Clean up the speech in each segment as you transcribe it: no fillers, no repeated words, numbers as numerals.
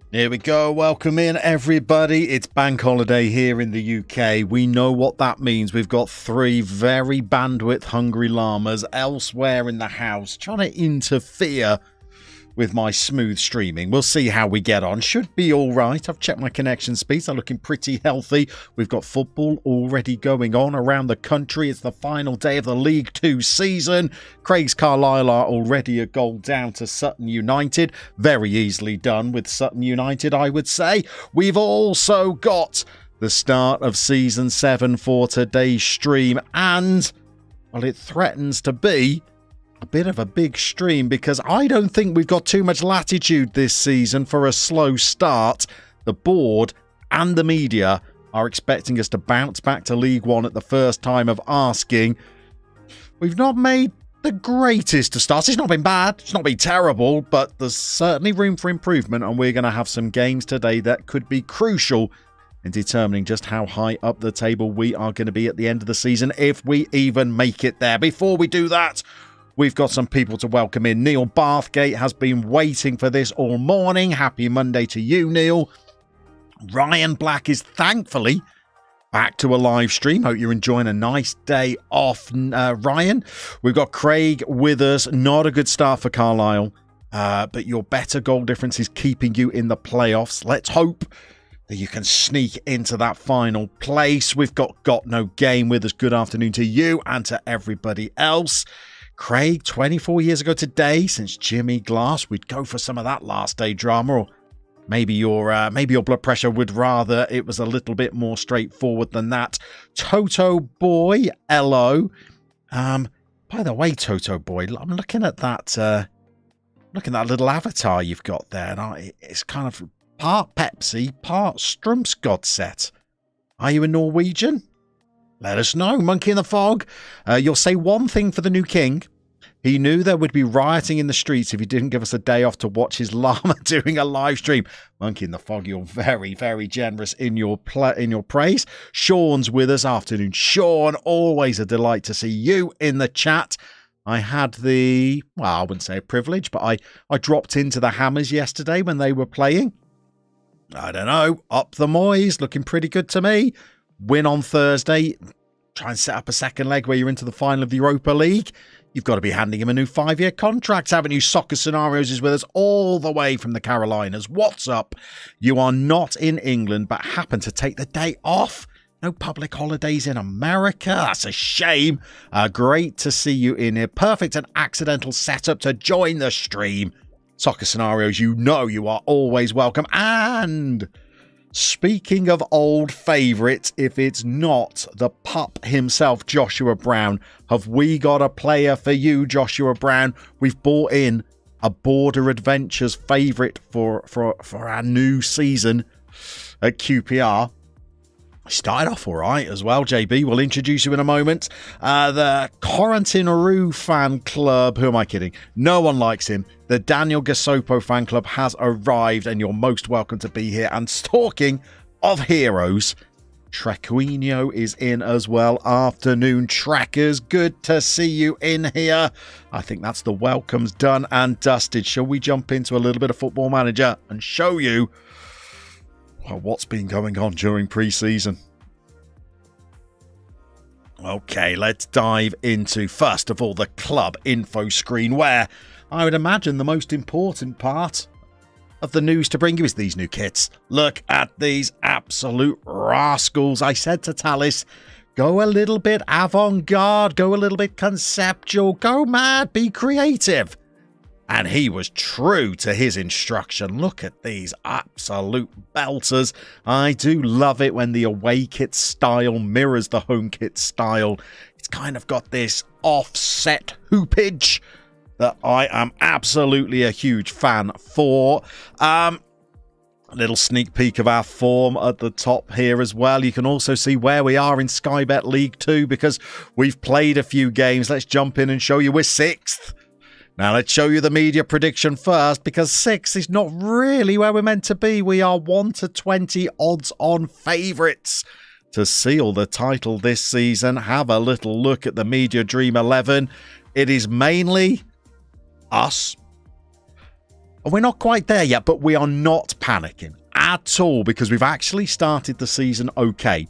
Here we go. Welcome in, everybody. It's bank holiday here in the UK. We know what that means. We've got three very bandwidth-hungry llamas elsewhere in the house trying to interfere with my smooth streaming. We'll see how we get on. Should be all right. I've checked my connection speeds. They're looking pretty healthy. We've got football already going on around the country. It's the final day of the League Two season. Craig's Carlisle are already a goal down to Sutton United. Very easily done with Sutton United, I would say. We've also got the start of Season 7 for today's stream. And, well, it threatens to be a bit of a big stream because I don't think we've got too much latitude this season for a slow start. The board and the media are expecting us to bounce back to League One at the first time of asking. We've not made the greatest of starts. It's not been bad. It's not been terrible, but there's certainly room for improvement, and we're going to have some games today that could be crucial in determining just how high up the table we are going to be at the end of the season, if we even make it there. Before we do that, we've got some people to welcome in. Neil Bathgate has been waiting for this all morning. Happy Monday to you, Neil. Ryan Black is thankfully back to a live stream. Hope you're enjoying a nice day off, Ryan. We've got Craig with us. Not a good start for Carlisle, but your better goal difference is keeping you in the playoffs. Let's hope that you can sneak into that final place. We've got No Game with us. Good afternoon to you and to everybody else. Craig, 24 years ago today, since Jimmy Glass, we'd go for some of that last day drama, or maybe your blood pressure would rather it was a little bit more straightforward than that. Toto Boy, hello. By the way, Toto Boy, I'm looking at that little avatar you've got there, and it's kind of part Pepsi, part Strømsgodset. Are you a Norwegian? Let us know. Monkey in the Fog. You'll say one thing for the new king. He knew there would be rioting in the streets if he didn't give us a day off to watch his llama doing a live stream. Monkey in the Fog, you're very, very generous in your praise. Sean's with us. Afternoon, Sean. Always a delight to see you in the chat. I had I wouldn't say a privilege, but I dropped into the Hammers yesterday when they were playing. I don't know. Up the Moys. Looking pretty good to me. Win on Thursday. Try and set up a second leg where you're into the final of the Europa League. You've got to be handing him a new 5-year contract, haven't you? Soccer Scenarios is with us all the way from the Carolinas. What's up? You are not in England, but happen to take the day off. No public holidays in America. That's a shame. Great to see you in here. Perfect and accidental setup to join the stream. Soccer Scenarios, you know you are always welcome. And speaking of old favourites, if it's not the pup himself, Joshua Brown, have we got a player for you, Joshua Brown? We've bought in a Border Adventures favourite for our new season at QPR. Started off all right as well, JB. We'll introduce you in a moment. The Corentin Roux fan club. Who am I kidding? No one likes him. The Daniel Gasopo fan club has arrived, and you're most welcome to be here. And talking of heroes, Trequinho is in as well. Afternoon, Trekkers. Good to see you in here. I think that's the welcomes done and dusted. Shall we jump into a little bit of Football Manager and show you what's been going on during pre-season? Okay, let's dive into, first of all, the club info screen, where I would imagine the most important part of the news to bring you is these new kits. Look at these absolute rascals. I said to Talis, go a little bit avant-garde, go a little bit conceptual, go mad, be creative. And he was true to his instruction. Look at these absolute belters. I do love it when the away kit style mirrors the home kit style. It's kind of got this offset hoopage that I am absolutely a huge fan for. A little sneak peek of our form at the top here as well. You can also see where we are in Sky Bet League 2 because we've played a few games. Let's jump in and show you we're 6th. Now let's show you the media prediction first, because 6 is not really where we're meant to be. We are 1 to 20 odds on favourites to seal the title this season. Have a little look at the Media Dream 11. It is mainly us. We're not quite there yet, but we are not panicking at all because we've actually started the season okay.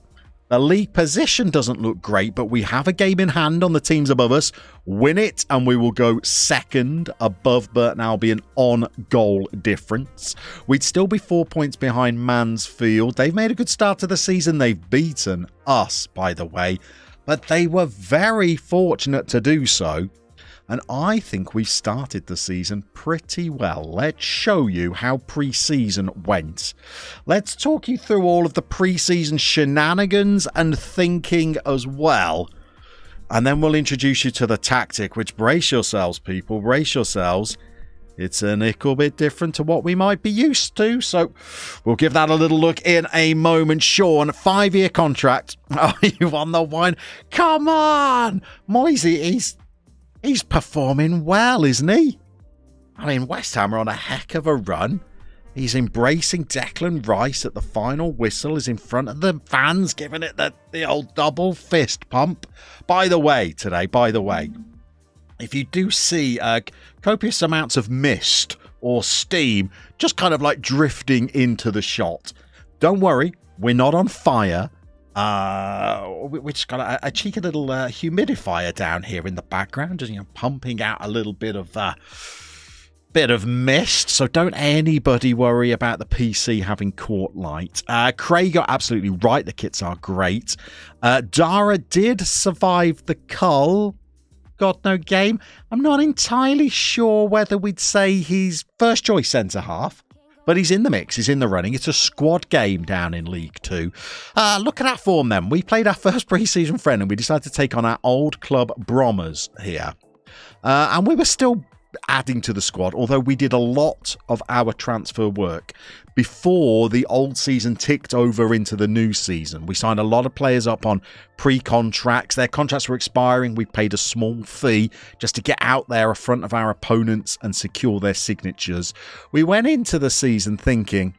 The league position doesn't look great, but we have a game in hand on the teams above us. Win it, and we will go second above Burton Albion on goal difference. We'd still be 4 points behind Mansfield. They've made a good start to the season. They've beaten us, by the way, but they were very fortunate to do so. And I think we've started the season pretty well. Let's show you how pre-season went. Let's talk you through all of the pre-season shenanigans and thinking as well. And then we'll introduce you to the tactic, which, brace yourselves, people, brace yourselves. It's a little bit different to what we might be used to. So we'll give that a little look in a moment. Sean, 5-year contract. Are you on the wine? Come on! Moisey, He's performing well, isn't he? I mean, West Ham are on a heck of a run. He's embracing Declan Rice at the final whistle. He's in front of the fans, giving it the old double fist pump. By the way, if you do see copious amounts of mist or steam just kind of like drifting into the shot, don't worry, we're not on fire. We just got a cheeky little humidifier down here in the background, just pumping out a little bit of mist. So don't anybody worry about the PC having caught light. Craig got absolutely right. The kits are great. Dara did survive the cull. God, no game. I'm not entirely sure whether we'd say he's first choice centre half. But he's in the mix, he's in the running. It's a squad game down in League 2. Look at that form then. We played our first pre-season friend and we decided to take on our old club Brommers here. And we were still adding to the squad, although we did a lot of our transfer work before the old season ticked over into the new season. We signed a lot of players up on pre-contracts. Their contracts were expiring. We paid a small fee just to get out there in front of our opponents and secure their signatures. We went into the season thinking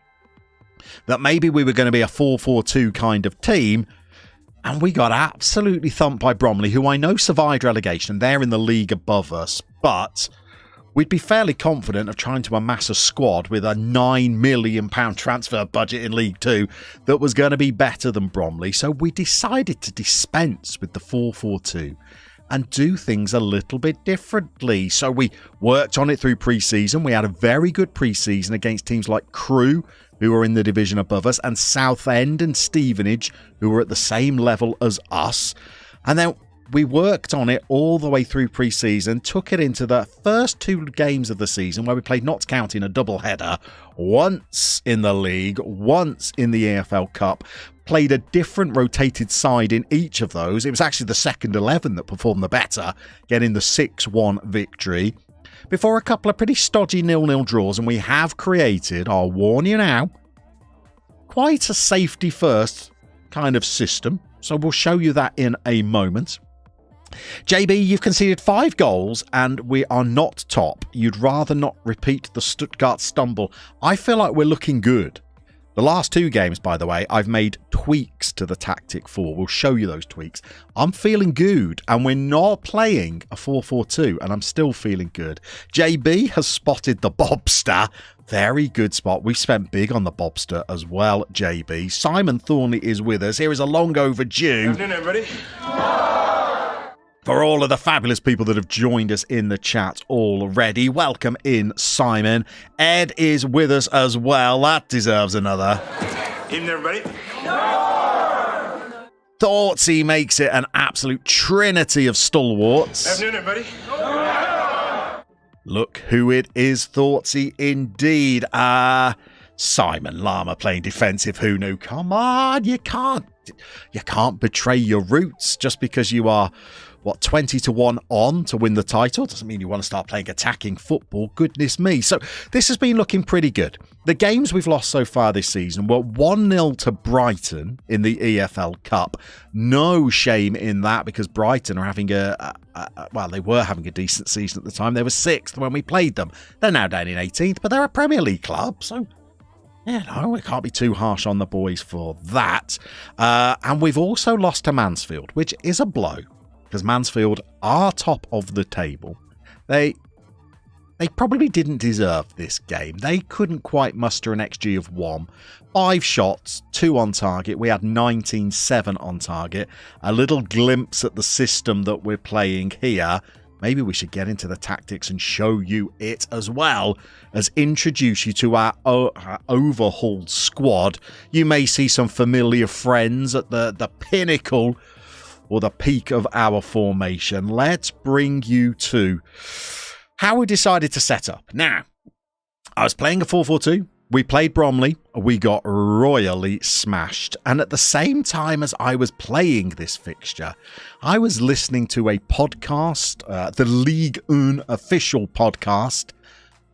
that maybe we were going to be a 4-4-2 kind of team, and we got absolutely thumped by Bromley, who I know survived relegation. They're in the league above us, but we'd be fairly confident of trying to amass a squad with a £9 million transfer budget in League 2 that was going to be better than Bromley. So we decided to dispense with the 4-4-2 and do things a little bit differently. So we worked on it through pre-season. We had a very good pre-season against teams like Crewe, who were in the division above us, and Southend and Stevenage, who were at the same level as us. And then we worked on it all the way through pre-season, took it into the first 2 games of the season where we played Notts County in a double-header, once in the league, once in the EFL Cup, played a different rotated side in each of those. It was actually the second 11 that performed the better, getting the 6-1 victory, before a couple of pretty stodgy 0-0 draws, and we have created, I'll warn you now, quite a safety-first kind of system, so we'll show you that in a moment. JB, you've conceded 5 goals and we are not top. You'd rather not repeat the Stuttgart stumble. I feel like we're looking good. The last 2 games, by the way, I've made tweaks to the tactic for. We'll show you those tweaks. I'm feeling good, and we're not playing a 4-4-2, and I'm still feeling good. JB has spotted the Bobster. Very good spot. We've spent big on the Bobster as well, JB. Simon Thornley is with us. Here is a long overdue. Good afternoon, everybody. For all of the fabulous people that have joined us in the chat already, welcome in, Simon. Ed is with us as well. That deserves another. Evening, everybody. Thoughtsy makes it an absolute trinity of stalwarts. Afternoon, everybody. Look who it is, Thoughtsy indeed. Simon Llama playing defensive. Who knew? Come on, you can't betray your roots just because you are 20-1 on to win the title. Doesn't mean you want to start playing attacking football. Goodness me. So this has been looking pretty good. The games we've lost so far this season were 1-0 to Brighton in the EFL Cup. No shame in that, because Brighton are having they were having a decent season at the time. They were 6th when we played them. They're now down in 18th, but they're a Premier League club, so we can't be too harsh on the boys for that. And we've also lost to Mansfield, which is a blow, because Mansfield are top of the table. They They probably didn't deserve this game. They couldn't quite muster an XG of 1. 5 shots, 2 on target. We had 19-7 on target. A little glimpse at the system that we're playing here. Maybe we should get into the tactics and show you it as well as introduce you to our overhauled squad. You may see some familiar friends at the pinnacle or the peak of our formation. Let's bring you to how we decided to set up. Now, I was playing a 4-4-2. We played Bromley. We got royally smashed. And at the same time as I was playing this fixture, I was listening to a podcast, the Ligue 1 official podcast.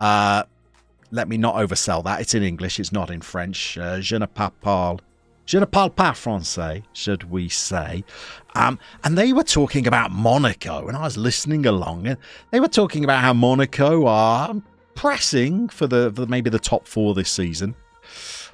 Let me not oversell that. It's in English. It's not in French. Je ne parle pas français, should we say. And they were talking about Monaco, and I was listening along, and they were talking about how Monaco are pressing for maybe the top 4 this season,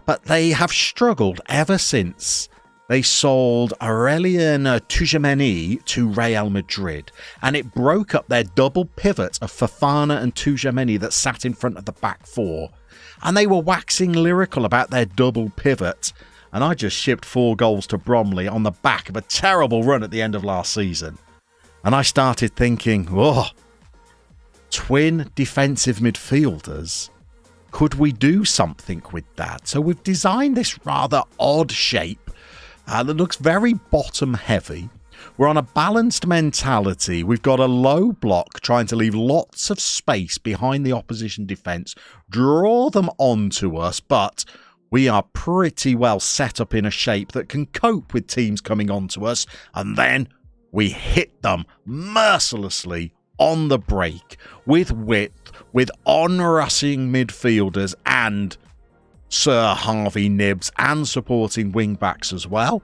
but they have struggled ever since they sold Aurelien Tchouameni to Real Madrid, and it broke up their double pivot of Fofana and Tchouameni that sat in front of the back 4, and they were waxing lyrical about their double pivot. And I just shipped 4 goals to Bromley on the back of a terrible run at the end of last season. And I started thinking, twin defensive midfielders? Could we do something with that? So we've designed this rather odd shape that looks very bottom heavy. We're on a balanced mentality. We've got a low block trying to leave lots of space behind the opposition defence, draw them onto us, but we are pretty well set up in a shape that can cope with teams coming onto us, and then we hit them mercilessly on the break with width, with on-rushing midfielders and Sir Harvey Nibs and supporting wing-backs as well.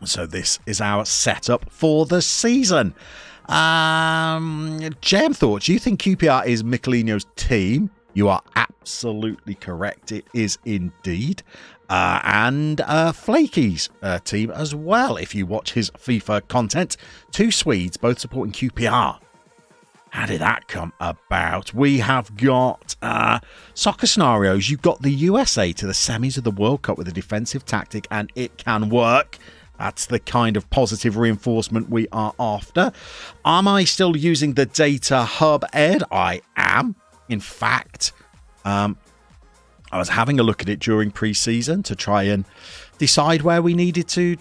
So this is our setup for the season. Jem thoughts, do you think QPR is Michelino's team? You are absolutely correct. It is indeed. And Flaky's team as well, if you watch his FIFA content. 2 Swedes, both supporting QPR. How did that come about? We have got soccer scenarios. You've got the USA to the semis of the World Cup with a defensive tactic, and it can work. That's the kind of positive reinforcement we are after. Am I still using the data hub, Ed? I am. In fact, I was having a look at it during pre-season to try and decide where we needed to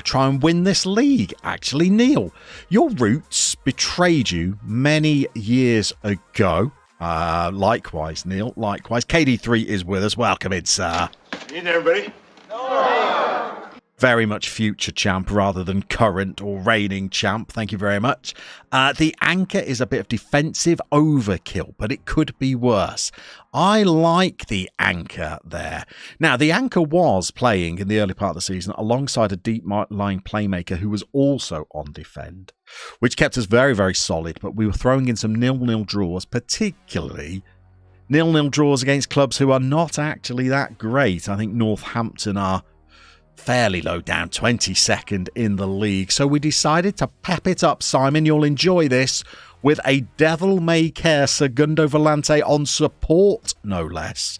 try and win this league. Actually, Neil, your roots betrayed you many years ago. Likewise, Neil, likewise. KD3 is with us. Welcome in, sir. Evening, everybody. Very much future champ rather than current or reigning champ. Thank you very much. The anchor is a bit of defensive overkill, but it could be worse. I like the anchor there. Now, the anchor was playing in the early part of the season alongside a deep-lying playmaker who was also on defend, which kept us very, very solid, but we were throwing in some 0-0 draws, particularly 0-0 draws against clubs who are not actually that great. I think Northampton are fairly low down, 22nd in the league. So we decided to pep it up, Simon. You'll enjoy this with a devil may care Segundo Volante on support, no less.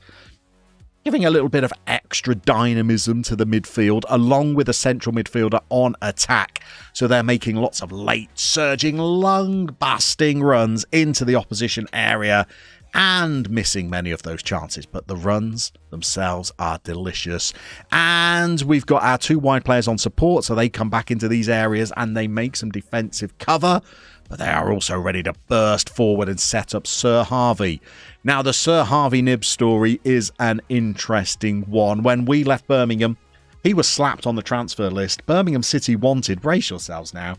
Giving a little bit of extra dynamism to the midfield, along with a central midfielder on attack. So they're making lots of late, surging, lung-busting runs into the opposition area and missing many of those chances, but the runs themselves are delicious. And we've got our 2 wide players on support, so they come back into these areas and they make some defensive cover, but they are also ready to burst forward and set up Sir Harvey. Now, the Sir Harvey Nibs story is an interesting one. When we left Birmingham, he was slapped on the transfer list. Birmingham City wanted, brace yourselves now,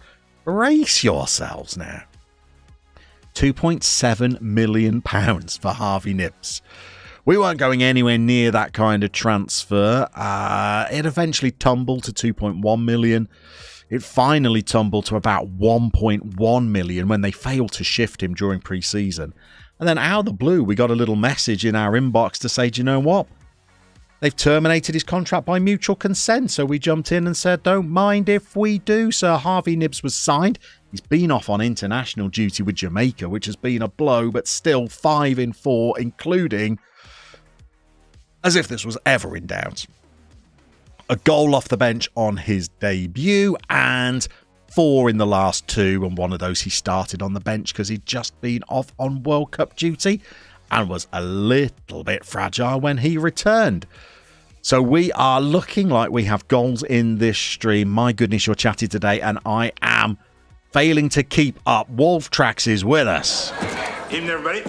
£2.7 million for Harvey Nibs. We weren't going anywhere near that kind of transfer. It eventually tumbled to 2.1 million. It finally tumbled to about 1.1 million when they failed to shift him during pre-season. And then out of the blue, we got a little message in our inbox to say, do you know what? They've terminated his contract by mutual consent, so we jumped in and said, don't mind if we do. Sir Harvey Nibbs was signed. He's been off on international duty with Jamaica, which has been a blow, but still 5 in 4, including, as if this was ever in doubt, a goal off the bench on his debut and 4 in the last 2, and one of those he started on the bench because he'd just been off on World Cup duty and was a little bit fragile when he returned. So we are looking like we have goals in this stream. My goodness, you're chatty today, and I am failing to keep up. Wolf Tracks is with us. Evening, everybody.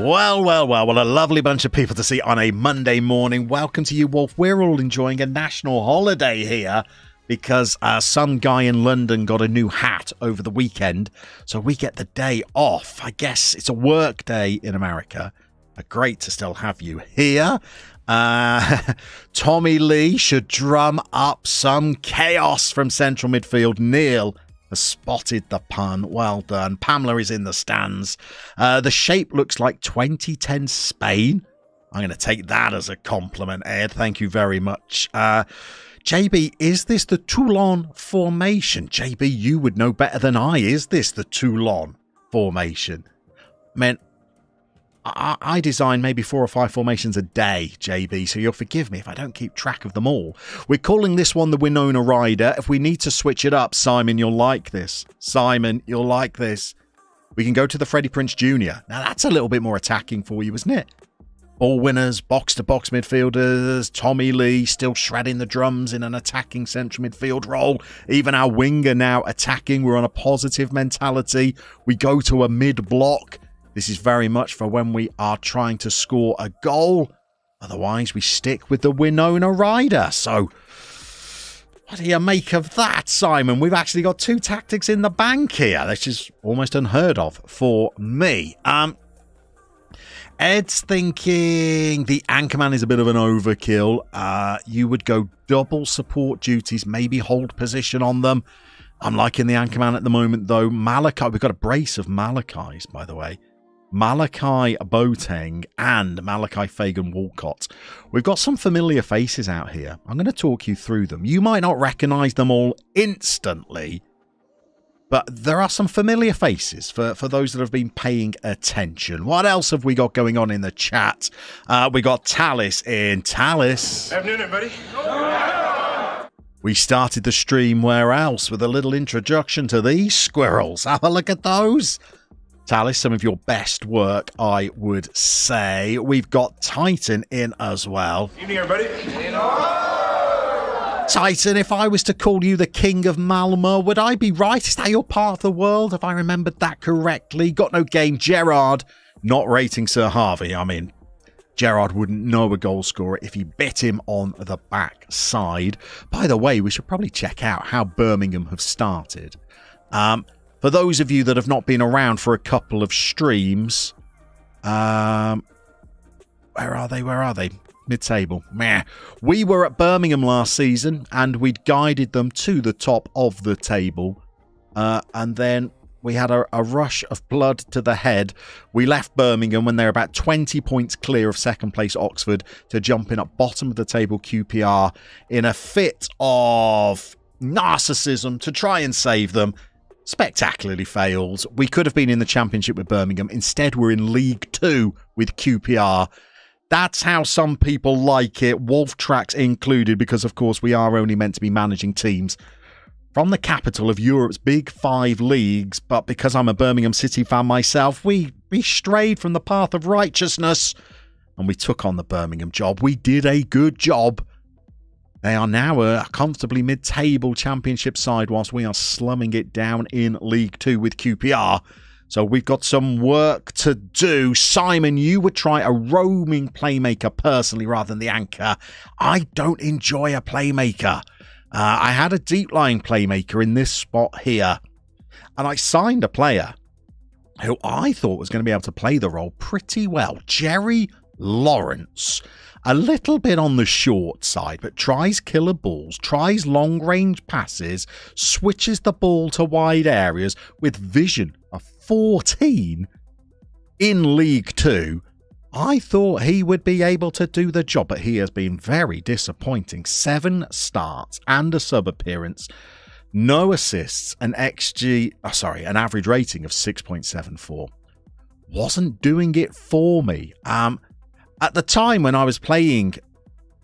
Well, what a lovely bunch of people to see on a Monday morning. Welcome to you, Wolf. We're all enjoying a national holiday here because some guy in London got a new hat over the weekend, so we get the day off. I guess it's a work day in America. Great to still have you here. Tommy Lee should drum up some chaos from central midfield. Neil has spotted the pun. Well done. Pamela is in the stands. The shape looks like 2010 Spain. I'm going to take that as a compliment, Ed. Thank you very much. JB, is this the Toulon formation? JB, you would know better than I. Is this the Toulon formation? I mean, I design maybe 4 or 5 formations a day, JB, so you'll forgive me if I don't keep track of them all. We're calling this one the Winona Rider. If we need to switch it up, Simon, you'll like this. Simon, you'll like this. We can go to the Freddie Prinze Jr. Now, that's a little bit more attacking for you, isn't it? Ball winners, box-to-box midfielders, Tommy Lee still shredding the drums in an attacking central midfield role. Even our winger now attacking. We're on a positive mentality. We go to a mid-block. This is very much for when we are trying to score a goal. Otherwise, we stick with the Winona Rider. So, what do you make of that, Simon? We've actually got 2 tactics in the bank here. This is almost unheard of for me. Ed's thinking the Anchorman is a bit of an overkill. You would go double support duties, maybe hold position on them. I'm liking the Anchorman at the moment, though. Malachi, we've got a brace of Malachis, by the way. Malachi Boateng and Malachi Fagan Walcott. We've got some familiar faces out here. I'm going to talk you through them. You might not recognise them all instantly, but there are some familiar faces for those that have been paying attention. What else have we got going on in the chat? We got Talis in. Talis. Afternoon, everybody. We started the stream where else with a little introduction to these squirrels. Have a look at those. Talis, some of your best work, I would say. We've got Titan in as well. Evening, everybody. Titan, if I was to call you the king of Malmo, would I be right? Is that your part of the world, if I remembered that correctly? Got no game. Gerard, not rating Sir Harvey. I mean, Gerard wouldn't know a goal scorer if he bit him on the backside. By the way, we should probably check out how Birmingham have started. For those of you that have not been around for a couple of streams, where are they? Mid-table. Meh. We were at Birmingham last season and we'd guided them to the top of the table. And then we had a rush of blood to the head. We left Birmingham when they were about 20 points clear of second place Oxford to jump in at bottom of the table QPR in a fit of narcissism to try and save them. Spectacularly failed. We could have been in the Championship with Birmingham. Instead, we're in League 2 with QPR. That's how some people like it, Wolf Tracks included, because, of course, we are only meant to be managing teams from the capital of Europe's Big 5 leagues. But because I'm a Birmingham City fan myself, we strayed from the path of righteousness and we took on the Birmingham job. We did a good job. They are now a comfortably mid-table Championship side whilst we are slumming it down in League 2 with QPR. So we've got some work to do. Simon, you would try a roaming playmaker personally rather than the anchor. I don't enjoy a playmaker. I had a deep-lying playmaker in this spot here. And I signed a player who I thought was going to be able to play the role pretty well. Jerry Lawrence. A little bit on the short side, but tries killer balls, tries long-range passes, switches the ball to wide areas with vision of 14 in League 2. I thought he would be able to do the job, but he has been very disappointing. 7 starts and a sub appearance, no assists, an average rating of 6.74. Wasn't doing it for me. At the time when I was playing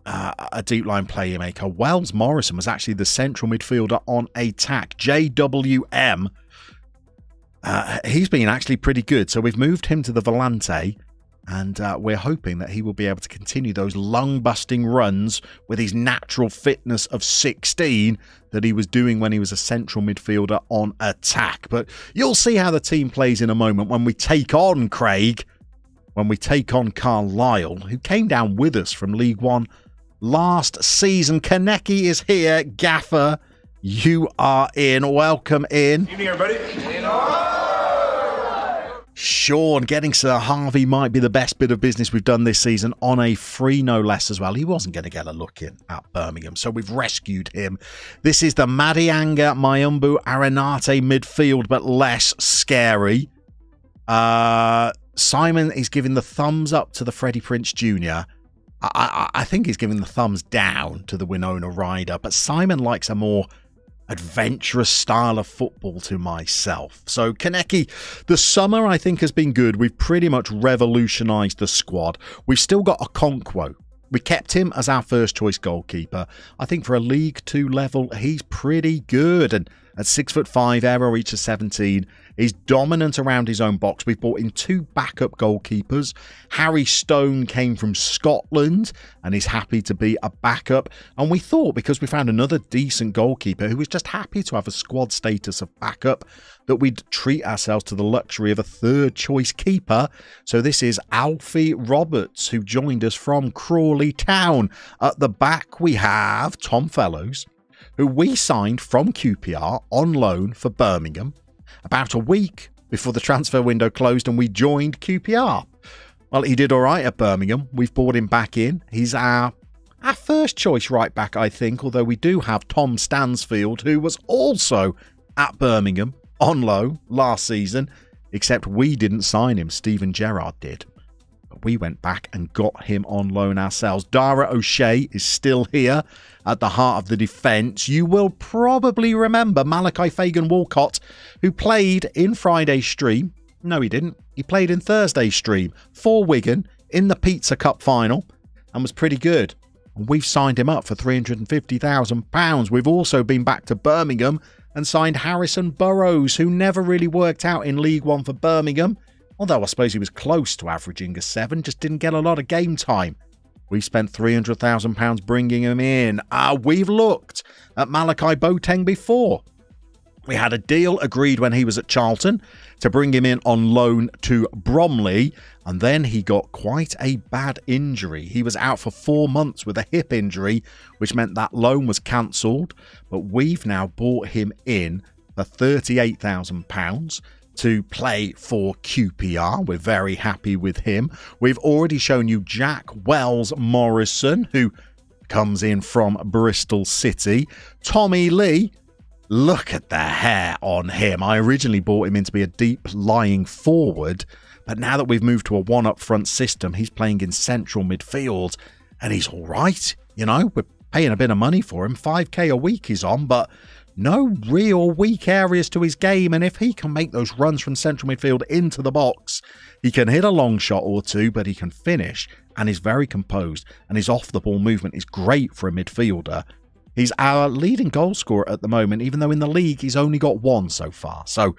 a deep line playmaker, Wells Morrison was actually the central midfielder on attack. JWM, he's been actually pretty good. So we've moved him to the Volante, and we're hoping that he will be able to continue those lung-busting runs with his natural fitness of 16 that he was doing when he was a central midfielder on attack. But you'll see how the team plays in a moment when we take on Craig, when we take on Carlisle, who came down with us from League One last season. Kaneki is here. Gaffer, you are in. Welcome in. Evening, everybody. Sean getting Sir Harvey might be the best bit of business we've done this season, on a free no less as well. He wasn't going to get a look in at Birmingham, so we've rescued him. This is the Madianga Mayumbu Arenate midfield, but less scary. Simon is giving the thumbs up to the Freddie Prince Jr. I think he's giving the thumbs down to the Winona Ryder, but Simon likes a more adventurous style of football to myself. So Kaneki, the summer I think has been good. We've pretty much revolutionised the squad. We've still got Okonkwo. We kept him as our first choice goalkeeper. I think for a League 2 level, he's pretty good. And at 6'5", error each of 17, he's dominant around his own box. We've brought in 2 backup goalkeepers. Harry Stone came from Scotland and is happy to be a backup. And we thought, because we found another decent goalkeeper who was just happy to have a squad status of backup, that we'd treat ourselves to the luxury of a third choice keeper. So this is Alfie Roberts, who joined us from Crawley Town. At the back we have Tom Fellows, who we signed from QPR on loan for Birmingham about a week before the transfer window closed and we joined QPR. Well, he did all right at Birmingham. We've brought him back in. He's our first choice right back, I think, although we do have Tom Stansfield, who was also at Birmingham on loan last season, except we didn't sign him. Steven Gerrard did. But we went back and got him on loan ourselves. Dara O'Shea is still here at the heart of the defence. You will probably remember Malachi Fagan-Walcott, who played in Friday's stream. No, he didn't. He played in Thursday's stream for Wigan in the Pizza Cup final and was pretty good. We've signed him up for £350,000. We've also been back to Birmingham and signed Harrison Burrows, who never really worked out in League One for Birmingham, although I suppose he was close to averaging a 7, just didn't get a lot of game time. We spent £300,000 bringing him in. We've looked at Malachi Boateng before. We had a deal agreed when he was at Charlton to bring him in on loan to Bromley, and then he got quite a bad injury. He was out for 4 months with a hip injury, which meant that loan was cancelled, but we've now bought him in for £38,000 to play for QPR. We're very happy with him. We've already shown you Jack Wells Morrison, who comes in from Bristol City. Tommy Lee, look at the hair on him. I originally bought him in to be a deep-lying forward, but now that we've moved to a one-up front system, he's playing in central midfield, and he's all right. You know, we're paying a bit of money for him. 5k a week he's on, but no real weak areas to his game, and if he can make those runs from central midfield into the box, he can hit a long shot or two, but he can finish, and he's very composed, and his off-the-ball movement is great for a midfielder. He's our leading goal scorer at the moment, even though in the league he's only got 1 so far. So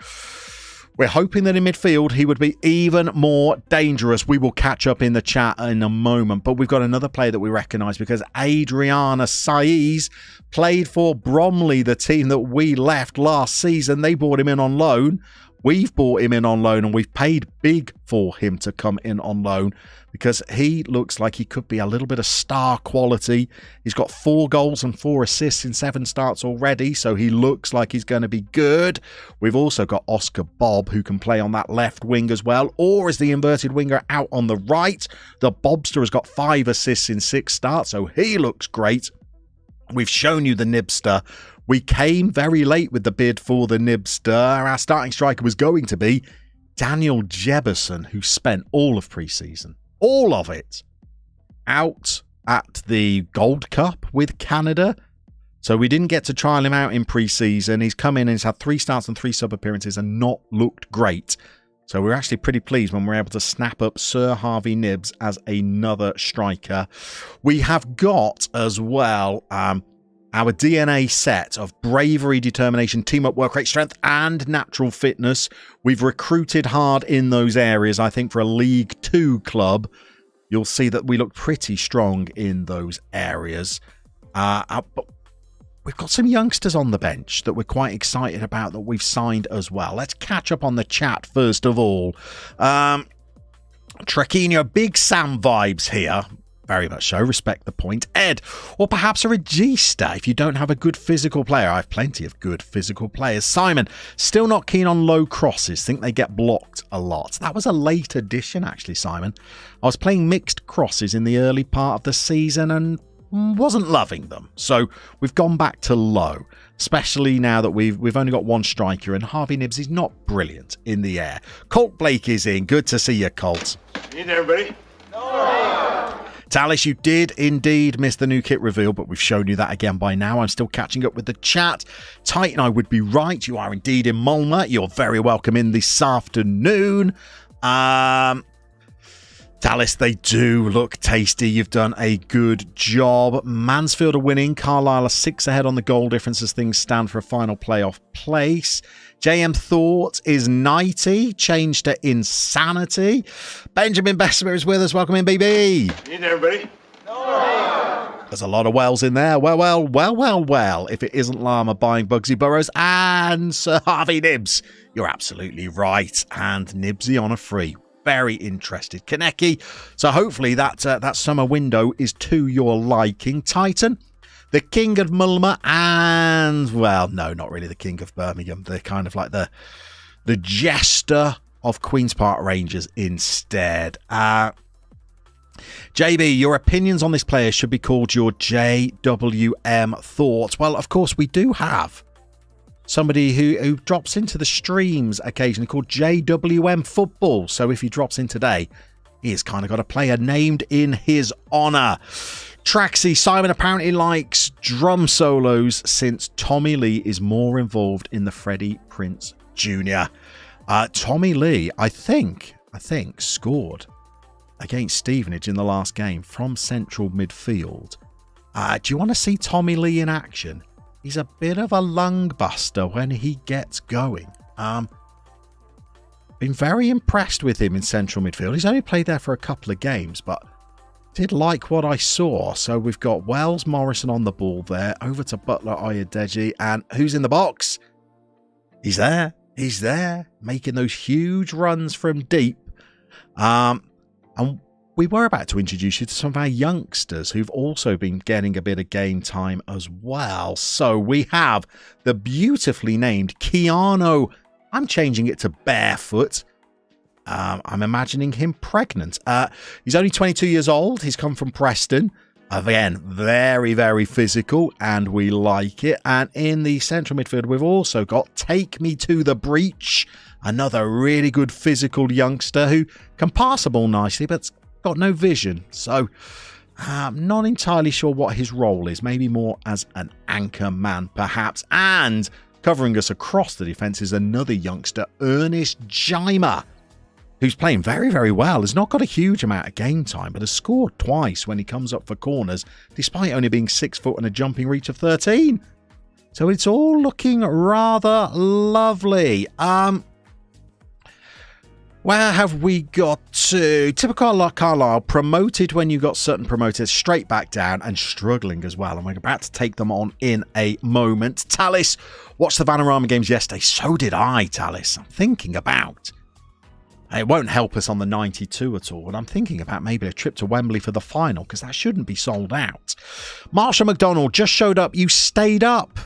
we're hoping that in midfield he would be even more dangerous. We will catch up in the chat in a moment, but we've got another player that we recognise because Adriana Saiz played for Bromley, the team that we left last season. They brought him in on loan. We've bought him in on loan, and we've paid big for him to come in on loan because he looks like he could be a little bit of star quality. He's got 4 goals and 4 assists in 7 starts already, so he looks like he's going to be good. We've also got Oscar Bob, who can play on that left wing as well, or as the inverted winger out on the right. The Bobster has got 5 assists in 6 starts, so he looks great. We've shown you the Nibster. We came very late with the bid for the Nibster. Our starting striker was going to be Daniel Jebison, who spent all of pre-season, all of it out at the Gold Cup with Canada. So we didn't get to trial him out in pre-season. He's come in and he's had 3 starts and 3 sub appearances and not looked great. So we're actually pretty pleased when we're able to snap up Sir Harvey Nibbs as another striker. We have got as well our DNA set of bravery, determination, teamwork, work rate, strength and natural fitness. We've recruited hard in those areas. I think for a League 2 club, you'll see that we look pretty strong in those areas. But we've got some youngsters on the bench that we're quite excited about that we've signed as well. Let's catch up on the chat first of all. Trequinho, Big Sam vibes here. Very much so. Respect the point. Ed, or perhaps a Regista if you don't have a good physical player. I have plenty of good physical players. Simon, still not keen on low crosses. Think they get blocked a lot. That was a late addition, actually, Simon. I was playing mixed crosses in the early part of the season and wasn't loving them. So we've gone back to low, especially now that we've only got one striker and Harvey Nibbs is not brilliant in the air. Colt Blake is in. Good to see you, Colt. Need everybody? No. Talis, you did indeed miss the new kit reveal, but we've shown you that again by now. I'm still catching up with the chat. Titan, I would be right. You are indeed in Llama. You're very welcome in this afternoon. Talis, they do look tasty. You've done a good job. Mansfield are winning. Carlisle are 6 ahead on the goal difference as things stand for a final playoff place. JM Thought is 90, changed to Insanity. Benjamin Bessemer is with us. Welcome in, BB. Need everybody? No. There's a lot of wells in there. Well. If it isn't Llama buying Bugsy Burrows and Sir Harvey Nibbs, you're absolutely right. And Nibbsy on a free. Very interested. Kaneki. So hopefully that summer window is to your liking. Titan, the King of Mulmer, and, well, no, not really the King of Birmingham. They're kind of like the Jester of Queen's Park Rangers instead. JB, your opinions on this player should be called your JWM thoughts. Well, of course, we do have somebody who drops into the streams occasionally called JWM Football. So if he drops in today, he has kind of got a player named in his honour. Traxy, Simon apparently likes drum solos since Tommy Lee is more involved in the Freddie Prinze Jr. Tommy Lee, I think scored against Stevenage in the last game from central midfield. Do you want to see Tommy Lee in action? He's a bit of a lung buster when he gets going. Been very impressed with him in central midfield. He's only played there for a couple of games, but did like what I saw. So we've got Wells Morrison on the ball there. Over to Butler Oyedeji. And who's in the box? He's there. He's there. Making those huge runs from deep. And we were about to introduce you to some of our youngsters who've also been getting a bit of game time as well. So we have the beautifully named Keanu. I'm changing it to Barefoot. I'm imagining him pregnant. He's only 22 years old. He's come from Preston. Again, very, very physical, and we like it. And in the central midfield, we've also got Take Me to the Breach, another really good physical youngster who can pass the ball nicely, but got no vision. So I'm not entirely sure what his role is. Maybe more as an anchor man, perhaps. And covering us across the defence is another youngster, Ernest Llama, who's playing very, very well. Has not got a huge amount of game time, but has scored twice when he comes up for corners, despite only being 6 foot and a jumping reach of 13. So it's all looking rather lovely. Where have we got to? Typical Carlisle, promoted when you got certain promoters, straight back down and struggling as well. And we're about to take them on in a moment. Talis, watched the Vanarama games yesterday. So did I, Talis. I'm thinking about, it won't help us on the 92 at all, but I'm thinking about maybe a trip to Wembley for the final, because that shouldn't be sold out. Marshall McDonald just showed up. You stayed up.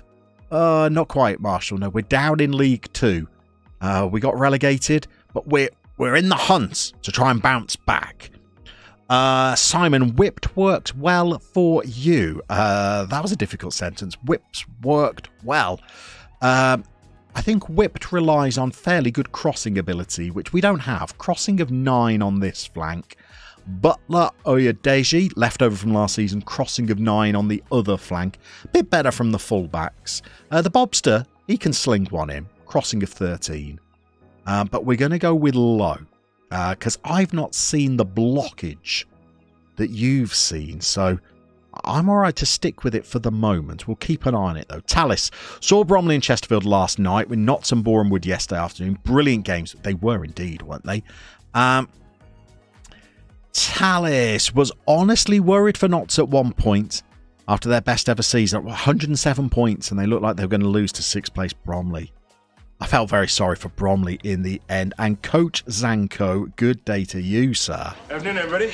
Not quite, Marshall. No, we're down in League 2. We got relegated, but we're in the hunt to try and bounce back. Simon, whipped worked well for you. That was a difficult sentence. Whips worked well. I think whipped relies on fairly good crossing ability, which we don't have. Crossing of 9 on this flank. Butler Oyedeji, left over from last season, crossing of 9 on the other flank. A bit better from the fullbacks. The Bobster, he can sling one in, crossing of 13. But we're going to go with low, because I've not seen the blockage that you've seen. So I'm all right to stick with it for the moment. We'll keep an eye on it, though. Tallis saw Bromley and Chesterfield last night with Notts and Boreham Wood yesterday afternoon. Brilliant games. They were indeed, weren't they? Tallis was honestly worried for Notts at one point after their best ever season. 107 points, and they looked like they were going to lose to 6th place Bromley. I felt very sorry for Bromley in the end. And Coach Zanko, good day to you, sir. Afternoon, everybody.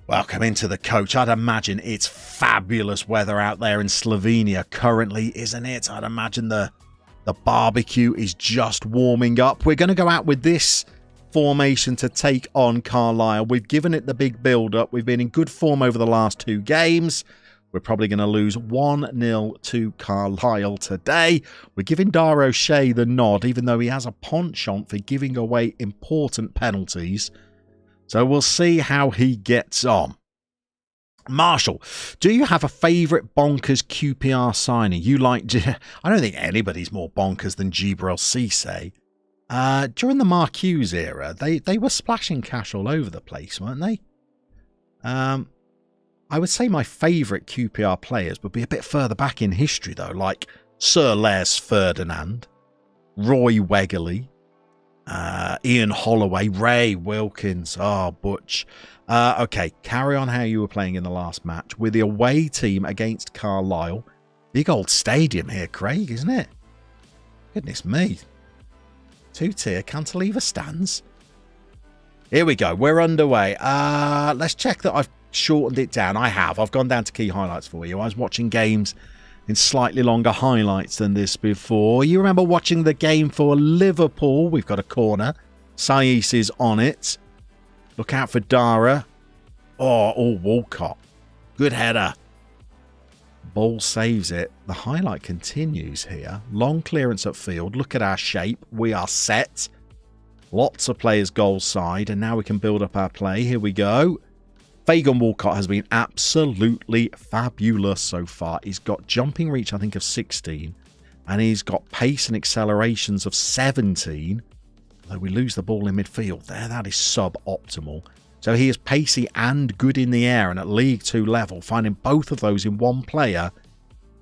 Welcome into the coach. I'd imagine it's fabulous weather out there in Slovenia currently, isn't it? I'd imagine the barbecue is just warming up. We're going to go out with this formation to take on Carlisle. We've given it the big build-up. We've been in good form over the last 2 games. We're probably going to lose 1-0 to Carlisle today. We're giving Dar O'Shea the nod, even though he has a penchant for giving away important penalties. So we'll see how he gets on. Marshall, do you have a favourite bonkers QPR signing? You like... I don't think anybody's more bonkers than Gibril Cisse. During the Mark Hughes era, they were splashing cash all over the place, weren't they? I would say my favourite QPR players would be a bit further back in history, though, like Sir Les Ferdinand, Roy Wegerle, Ian Holloway, Ray Wilkins, Butch. Okay, carry on how you were playing in the last match with the away team against Carlisle. Big old stadium here, Craig, isn't it? Goodness me. 2-tier cantilever stands. Here we go. We're underway. Let's check that I've shortened it down. I have. I've gone down to key highlights for you. I was watching games in slightly longer highlights than this before. You remember watching the game for Liverpool? We've got a corner. Saiz is on it. Look out for Dara. Walcott. Good header. Ball saves it. The highlight continues here. Long clearance upfield. Look at our shape. We are set. Lots of players goal side, and now we can build up our play. Here we go. Fagan Walcott has been absolutely fabulous so far. He's got jumping reach, I think, of 16, and he's got pace and accelerations of 17. Though we lose the ball in midfield there, that is suboptimal. So he is pacey and good in the air, and at League 2 level, finding both of those in one player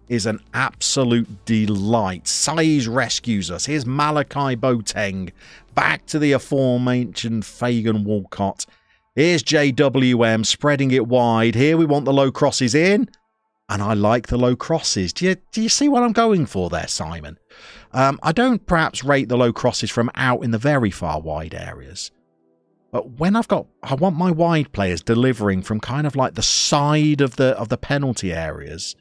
is an absolute delight. Saiz rescues us. Here's Malachi Boateng. Back to the aforementioned Fagan Walcott. Here's JWM spreading it wide. Here we want the low crosses in. And I like the low crosses. Do you see what I'm going for there, Simon? I don't perhaps rate the low crosses from out in the very far wide areas. But when I want my wide players delivering from kind of like the side of the penalty areas.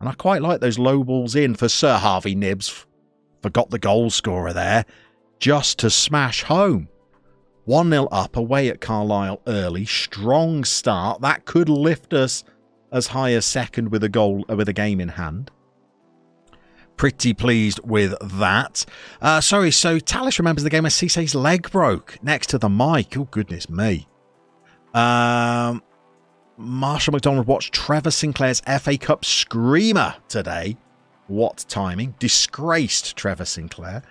And I quite like those low balls in for Sir Harvey Nibbs. Forgot the goal scorer there. Just to smash home. 1-0 up away at Carlisle early. Strong start. That could lift us as high as second with a game in hand. Pretty pleased with that. So Tallis remembers the game as Cisse's leg broke next to the mic. Oh, goodness me. Marshall McDonald watched Trevor Sinclair's FA Cup screamer today. What timing. Disgraced Trevor Sinclair.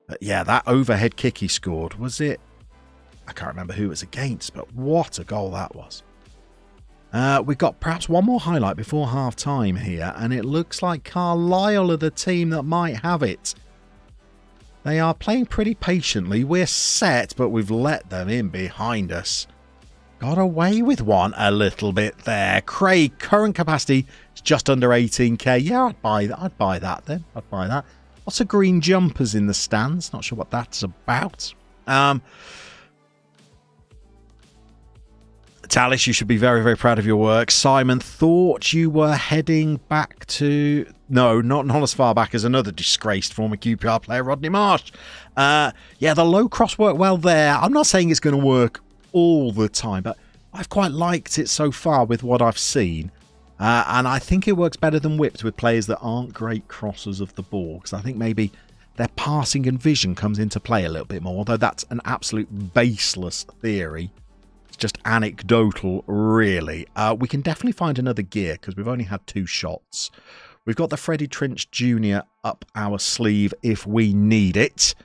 But yeah, that overhead kick he scored, was it? I can't remember who it was against, but what a goal that was. We've got perhaps one more highlight before half-time here, and it looks like Carlisle are the team that might have it. They are playing pretty patiently. We're set, but we've let them in behind us. Got away with one a little bit there. Craig, current capacity is just under 18k. Yeah, I'd buy that. I'd buy that then. I'd buy that. Lots of green jumpers in the stands. Not sure what that's about. Tallis, you should be very, very proud of your work. Simon, thought you were heading back to... No, not as far back as another disgraced former QPR player, Rodney Marsh. Yeah, the low cross worked well there. I'm not saying it's going to work all the time, but I've quite liked it so far with what I've seen. And I think it works better than whipped with players that aren't great crossers of the ball. Because I think maybe their passing and vision comes into play a little bit more, although that's an absolute baseless theory. It's just anecdotal, really. We can definitely find another gear because we've only had 2 shots. We've got the Freddie Trinch Jr. up our sleeve if we need it.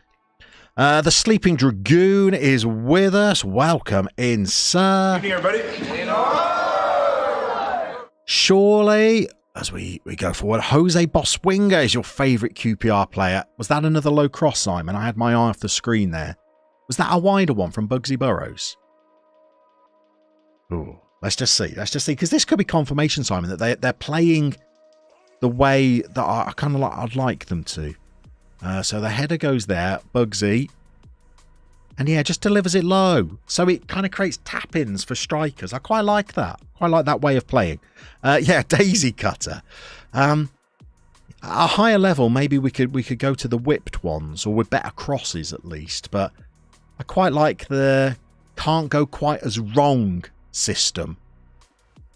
The Sleeping Dragoon is with us. Welcome in, sir. Good evening, everybody. Surely, as we go forward, Jose Boswinga is your favourite QPR player. Was that another low cross, Simon? I had my eye off the screen there. Was that a wider one from Bugsy Burrows? Ooh, let's just see. Let's just see. Because this could be confirmation, Simon, that they're playing the way that I kind of I'd like them to. So the header goes there, Bugsy. And yeah, just delivers it low. So it kind of creates tap-ins for strikers. I quite like that. Quite like that way of playing. Yeah, Daisy Cutter. At a higher level, maybe we could go to the whipped ones, or with better crosses at least. But I quite like the can't go quite as wrong system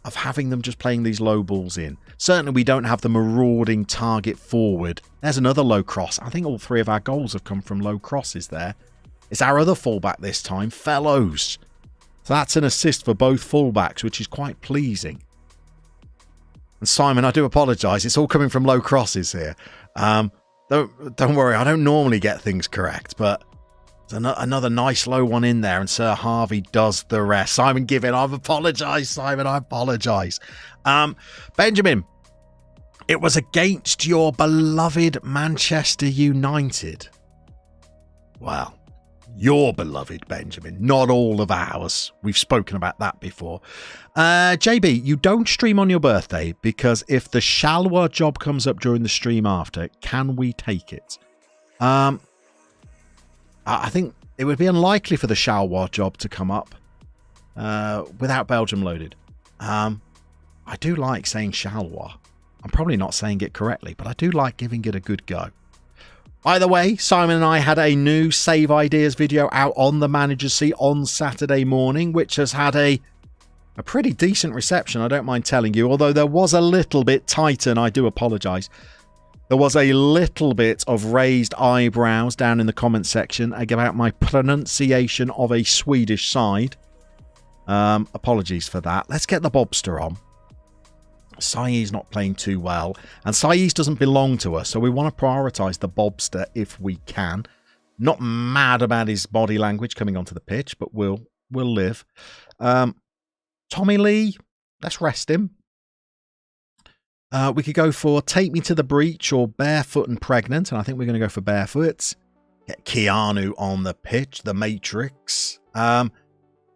of having them just playing these low balls in. Certainly we don't have the marauding target forward. There's another low cross. I think all 3 of our goals have come from low crosses there. It's our other fullback this time, Fellows. So that's an assist for both fullbacks, which is quite pleasing. And Simon, I do apologise. It's all coming from low crosses here. Don't worry, I don't normally get things correct, but there's another nice low one in there, and Sir Harvey does the rest. Simon Given, I apologise, Simon, I apologise. Benjamin, it was against your beloved Manchester United. Well, your beloved, Benjamin, not all of ours. We've spoken about that before. JB, you don't stream on your birthday because if the Shalwa job comes up during the stream after, can we take it? I think it would be unlikely for the Shalwa job to come up without Belgium loaded. I do like saying Shalwa. I'm probably not saying it correctly, but I do like giving it a good go. Either way, Simon and I had a new Save Ideas video out on the manager's seat on Saturday morning, which has had a pretty decent reception, I don't mind telling you, although there was a little bit tighter, and I do apologise. There was a little bit of raised eyebrows down in the comment section about my pronunciation of a Swedish side. Apologies for that. Let's get the Bobster on. Saiz not playing too well, and Saiz doesn't belong to us, so we want to prioritise the Bobster if we can. Not mad about his body language coming onto the pitch, but we'll live. Tommy Lee, let's rest him. We could go for Take Me to the Breach or Barefoot and Pregnant, and I think we're going to go for Barefoot. Get Keanu on the pitch, the Matrix, and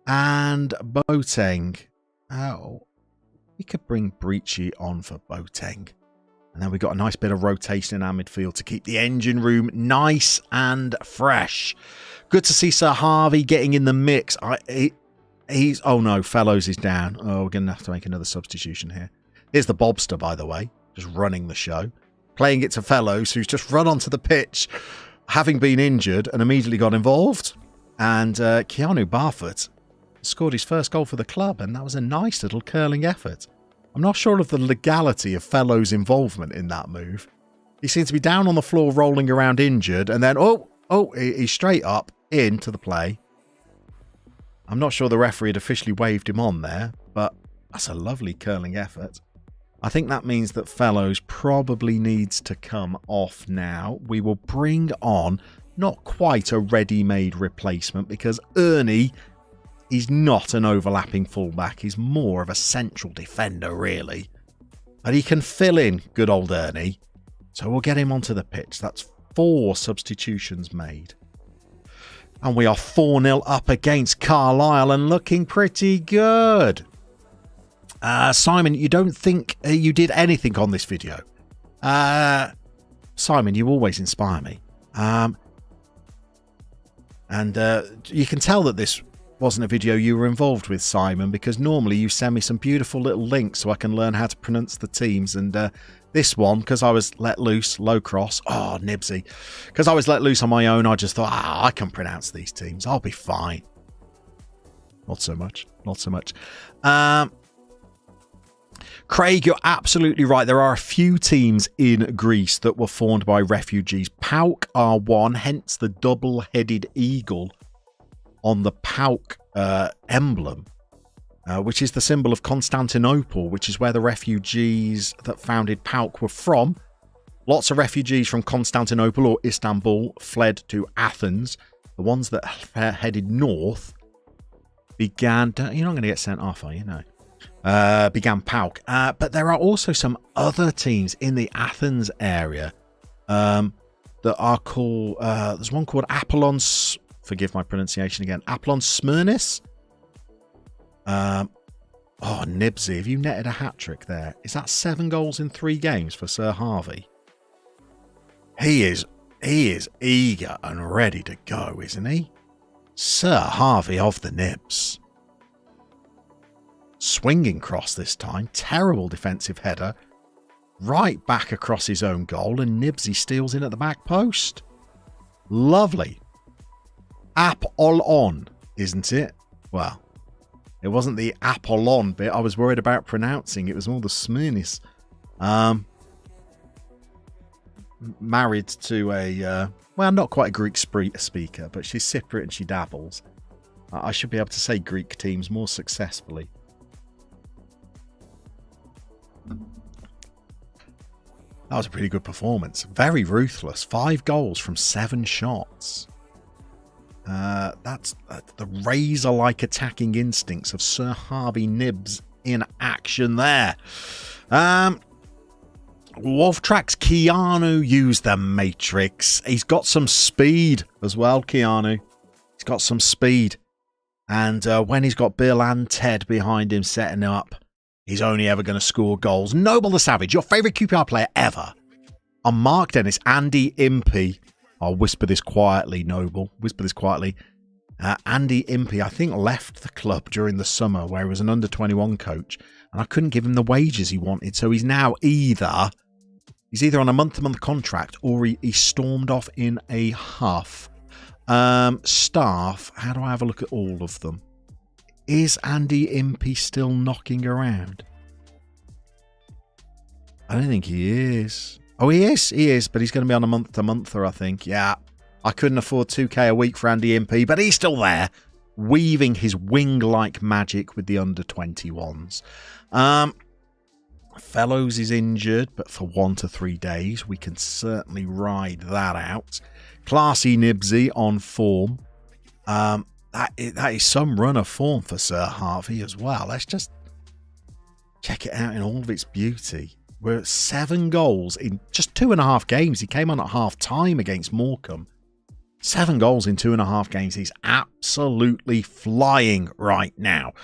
Boateng. We could bring Breachy on for Boateng. And then we've got a nice bit of rotation in our midfield to keep the engine room nice and fresh. Good to see Sir Harvey getting in the mix. He's oh no, Fellows is down. Oh, we're going to have to make another substitution here. Here's the Bobster, by the way, just running the show. Playing it to Fellows, who's just run onto the pitch, having been injured and immediately got involved. And Keanu Barfoot scored his first goal for the club, and that was a nice little curling effort. I'm not sure of the legality of Fellows' involvement in that move. He seems to be down on the floor rolling around injured, and then he's straight up into the play. I'm not sure the referee had officially waved him on there, but that's a lovely curling effort. I think that means that Fellows probably needs to come off now. We will bring on not quite a ready-made replacement because Ernie, he's not an overlapping fullback. He's more of a central defender, really. But he can fill in, good old Ernie. So we'll get him onto the pitch. That's 4 substitutions made. And we are 4-0 up against Carlisle and looking pretty good. Simon, you don't think you did anything on this video? Simon, you always inspire me. And you can tell that this wasn't a video you were involved with, Simon, because normally you send me some beautiful little links so I can learn how to pronounce the teams. And this one, because I was let loose, low cross, Nibsy. Because I was let loose on my own, I just thought, I can pronounce these teams. I'll be fine. Not so much. Not so much. Craig, you're absolutely right. There are a few teams in Greece that were formed by refugees. PAOK are one, hence the double-headed eagle on the PAOK emblem, which is the symbol of Constantinople, which is where the refugees that founded PAOK were from. Lots of refugees from Constantinople or Istanbul fled to Athens. The ones that headed north began... You're not going to get sent off, are you? No. Began PAOK. But there are also some other teams in the Athens area that are called... there's one called Apollon... Forgive my pronunciation again. Apollon Smyrnis. Nibsy, have you netted a hat-trick there? Is that 7 goals in 3 games for Sir Harvey? He is eager and ready to go, isn't he? Sir Harvey of the Nibs. Swinging cross this time. Terrible defensive header. Right back across his own goal, and Nibsy steals in at the back post. Lovely. Apollon, isn't it? Well, it wasn't the Apollon bit I was worried about pronouncing. It was more the Smyrnis. Married to a, not quite a Greek speaker, but she's Cypriot and she dabbles. I should be able to say Greek teams more successfully. That was a pretty good performance. Very ruthless. 5 goals from 7 shots. That's the razor-like attacking instincts of Sir Harvey Nibs in action there. Wolftrack's Keanu used the Matrix. He's got some speed as well, Keanu. He's got some speed. And when he's got Bill and Ted behind him setting him up, he's only ever going to score goals. Noble the Savage, your favourite QPR player ever. On Mark Dennis, Andy Impey. I'll whisper this quietly, Noble. Whisper this quietly. Andy Impey, I think, left the club during the summer where he was an under-21 coach. And I couldn't give him the wages he wanted. So he's now either on a month-to-month contract or he stormed off in a huff. Staff, how do I have a look at all of them? Is Andy Impey still knocking around? I don't think he is. Oh, he is, but he's going to be on a month-to-monther, I think. Yeah, I couldn't afford 2k a week for Andy Impey, but he's still there, weaving his wing-like magic with the under-21s. Fellows is injured, but for 1 to 3 days, we can certainly ride that out. Classy Nibsy on form. That is some run of form for Sir Harvey as well. Let's just check it out in all of its beauty. We're at 7 goals in just 2.5 games. He came on at half-time against Morecambe. 7 goals in 2.5 games. He's absolutely flying right now.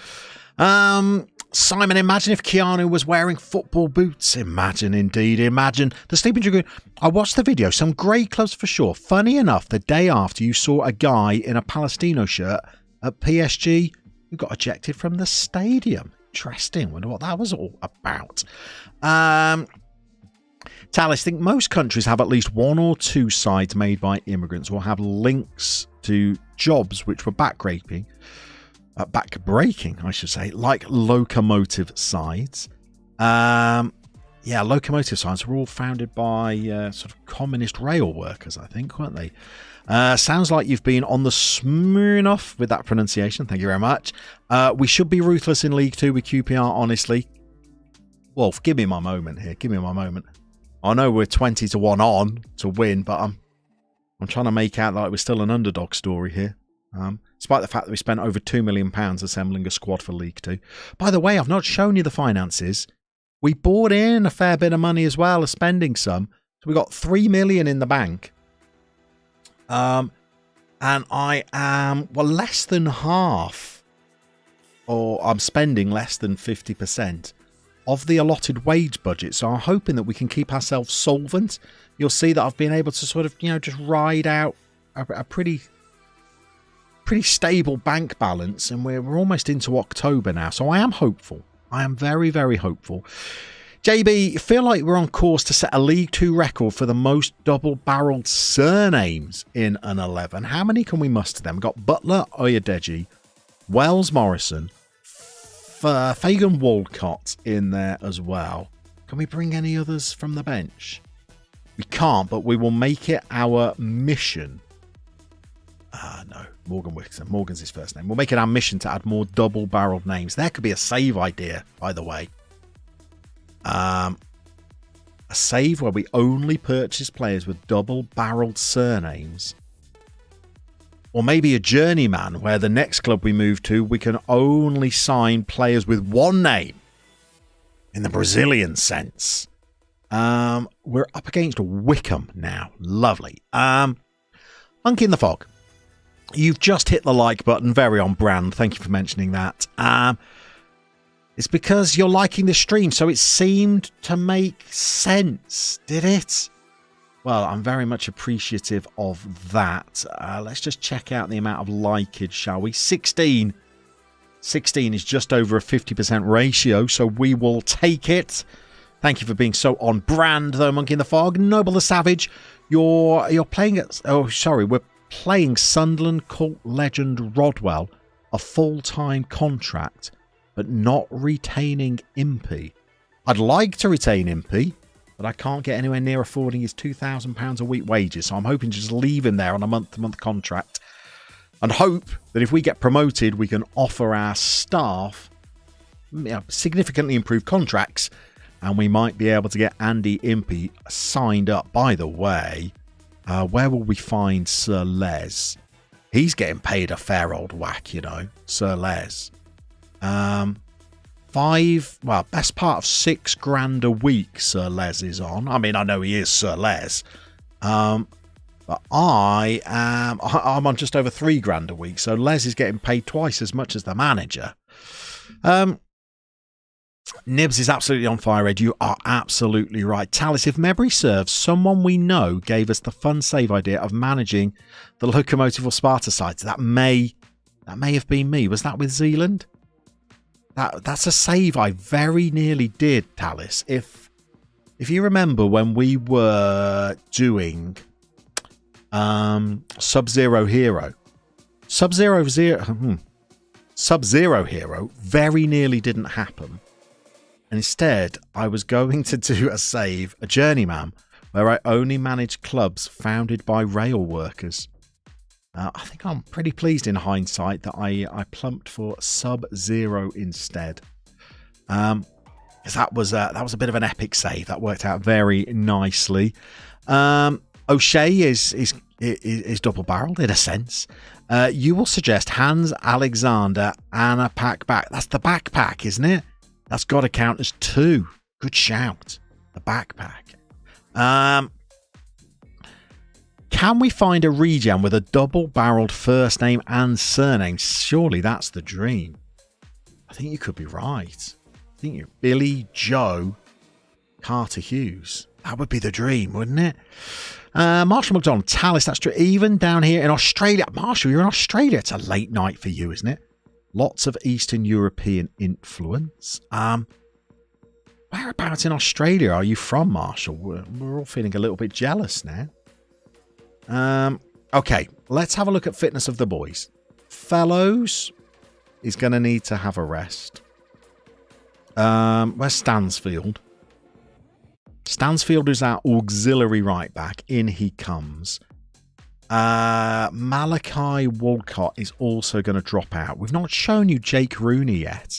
Simon, imagine if Keanu was wearing football boots. Imagine, indeed. Imagine. The Sleeping Dragoon. I watched the video. Some great clubs for sure. Funny enough, the day after you saw a guy in a Palestino shirt at PSG who got ejected from the stadium. Interesting. Wonder what that was all about. Talis, think most countries have at least 1 or 2 sites made by immigrants or have links to jobs which were backbreaking, I should say, like locomotive sides. Locomotive sides were all founded by sort of communist rail workers, I think, weren't they? Sounds like you've been on the Smirnoff with that pronunciation. Thank you very much. We should be ruthless in League 2 with QPR, honestly. Wolf, give me my moment here. Give me my moment. I know we're 20-1 on to win, but I'm trying to make out like we're still an underdog story here. Despite the fact that we spent over £2 million assembling a squad for League 2. By the way, I've not shown you the finances. We bought in a fair bit of money as well as spending some. So we got £3 million in the bank. And I am, less than half, or I'm spending less than 50% of the allotted wage budget. So I'm hoping that we can keep ourselves solvent. You'll see that I've been able to sort of, just ride out a pretty stable bank balance, and we're almost into October now. So I am hopeful. I am very, very hopeful. JB, feel like we're on course to set a League 2 record for the most double-barreled surnames in an 11. How many can we muster then? We've got Butler, Oyedeji, Wells Morrison, Fagan Walcott in there as well. Can we bring any others from the bench? We can't, but we will make it our mission. No, Morgan Wixon. Morgan's his first name. We'll make it our mission to add more double-barreled names. There could be a save idea, by the way. A save where we only purchase players with double-barreled surnames. Or maybe a journeyman where the next club we move to, we can only sign players with one name. In the Brazilian sense. We're up against Wycombe now. Lovely. Monkey in the Fog. You've just hit the like button. Very on brand. Thank you for mentioning that. It's because you're liking the stream, so it seemed to make sense, did it? Well, I'm very much appreciative of that. Let's just check out the amount of likeage, shall we? 16. 16 is just over a 50% ratio, so we will take it. Thank you for being so on brand, though, Monkey in the Fog. Noble the Savage, you're playing at... Oh, sorry, we're playing Sunderland cult legend Rodwell, a full-time contract, but not retaining Impey. I'd like to retain Impey, but I can't get anywhere near affording his £2,000 a week wages, so I'm hoping to just leave him there on a month-to-month contract and hope that if we get promoted, we can offer our staff significantly improved contracts, and we might be able to get Andy Impey signed up. By the way, where will we find Sir Les? He's getting paid a fair old whack, you know, Sir Les. Best part of £6,000 a week Sir Les is on. I mean, I know he is Sir Les. But I'm on just over £3,000 a week, so Les is getting paid twice as much as the manager. Nibs is absolutely on fire, Ed. You are absolutely right. Talis, if memory serves, someone we know gave us the fun save idea of managing the Locomotive or Sparta sides. That may have been me. Was that with Zealand? That's a save I very nearly did, Talis. If you remember when we were doing Sub-Zero Hero. Sub-Zero Hero very nearly didn't happen. And instead, I was going to do a save, a journeyman, where I only managed clubs founded by rail workers. I think I'm pretty pleased in hindsight that I plumped for Sub-Zero instead. Because that was a bit of an epic save. That worked out very nicely. O'Shea is double-barreled in a sense. You will suggest Hans Alexander and a pack back. That's the backpack, isn't it? That's got to count as 2. Good shout. The backpack. Can we find a regen with a double-barreled first name and surname? Surely that's the dream. I think you could be right. I think you're Billy Joe Carter Hughes. That would be the dream, wouldn't it? Marshall McDonald, Talis, that's true. Even down here in Australia. Marshall, you're in Australia. It's a late night for you, isn't it? Lots of Eastern European influence. Whereabouts in Australia are you from, Marshall? We're all feeling a little bit jealous now. Okay, let's have a look at fitness of the boys. Fellows is going to need to have a rest. Where's Stansfield? Stansfield is our auxiliary right back. In he comes. Malachi Walcott is also going to drop out. We've not shown you Jake Rooney yet.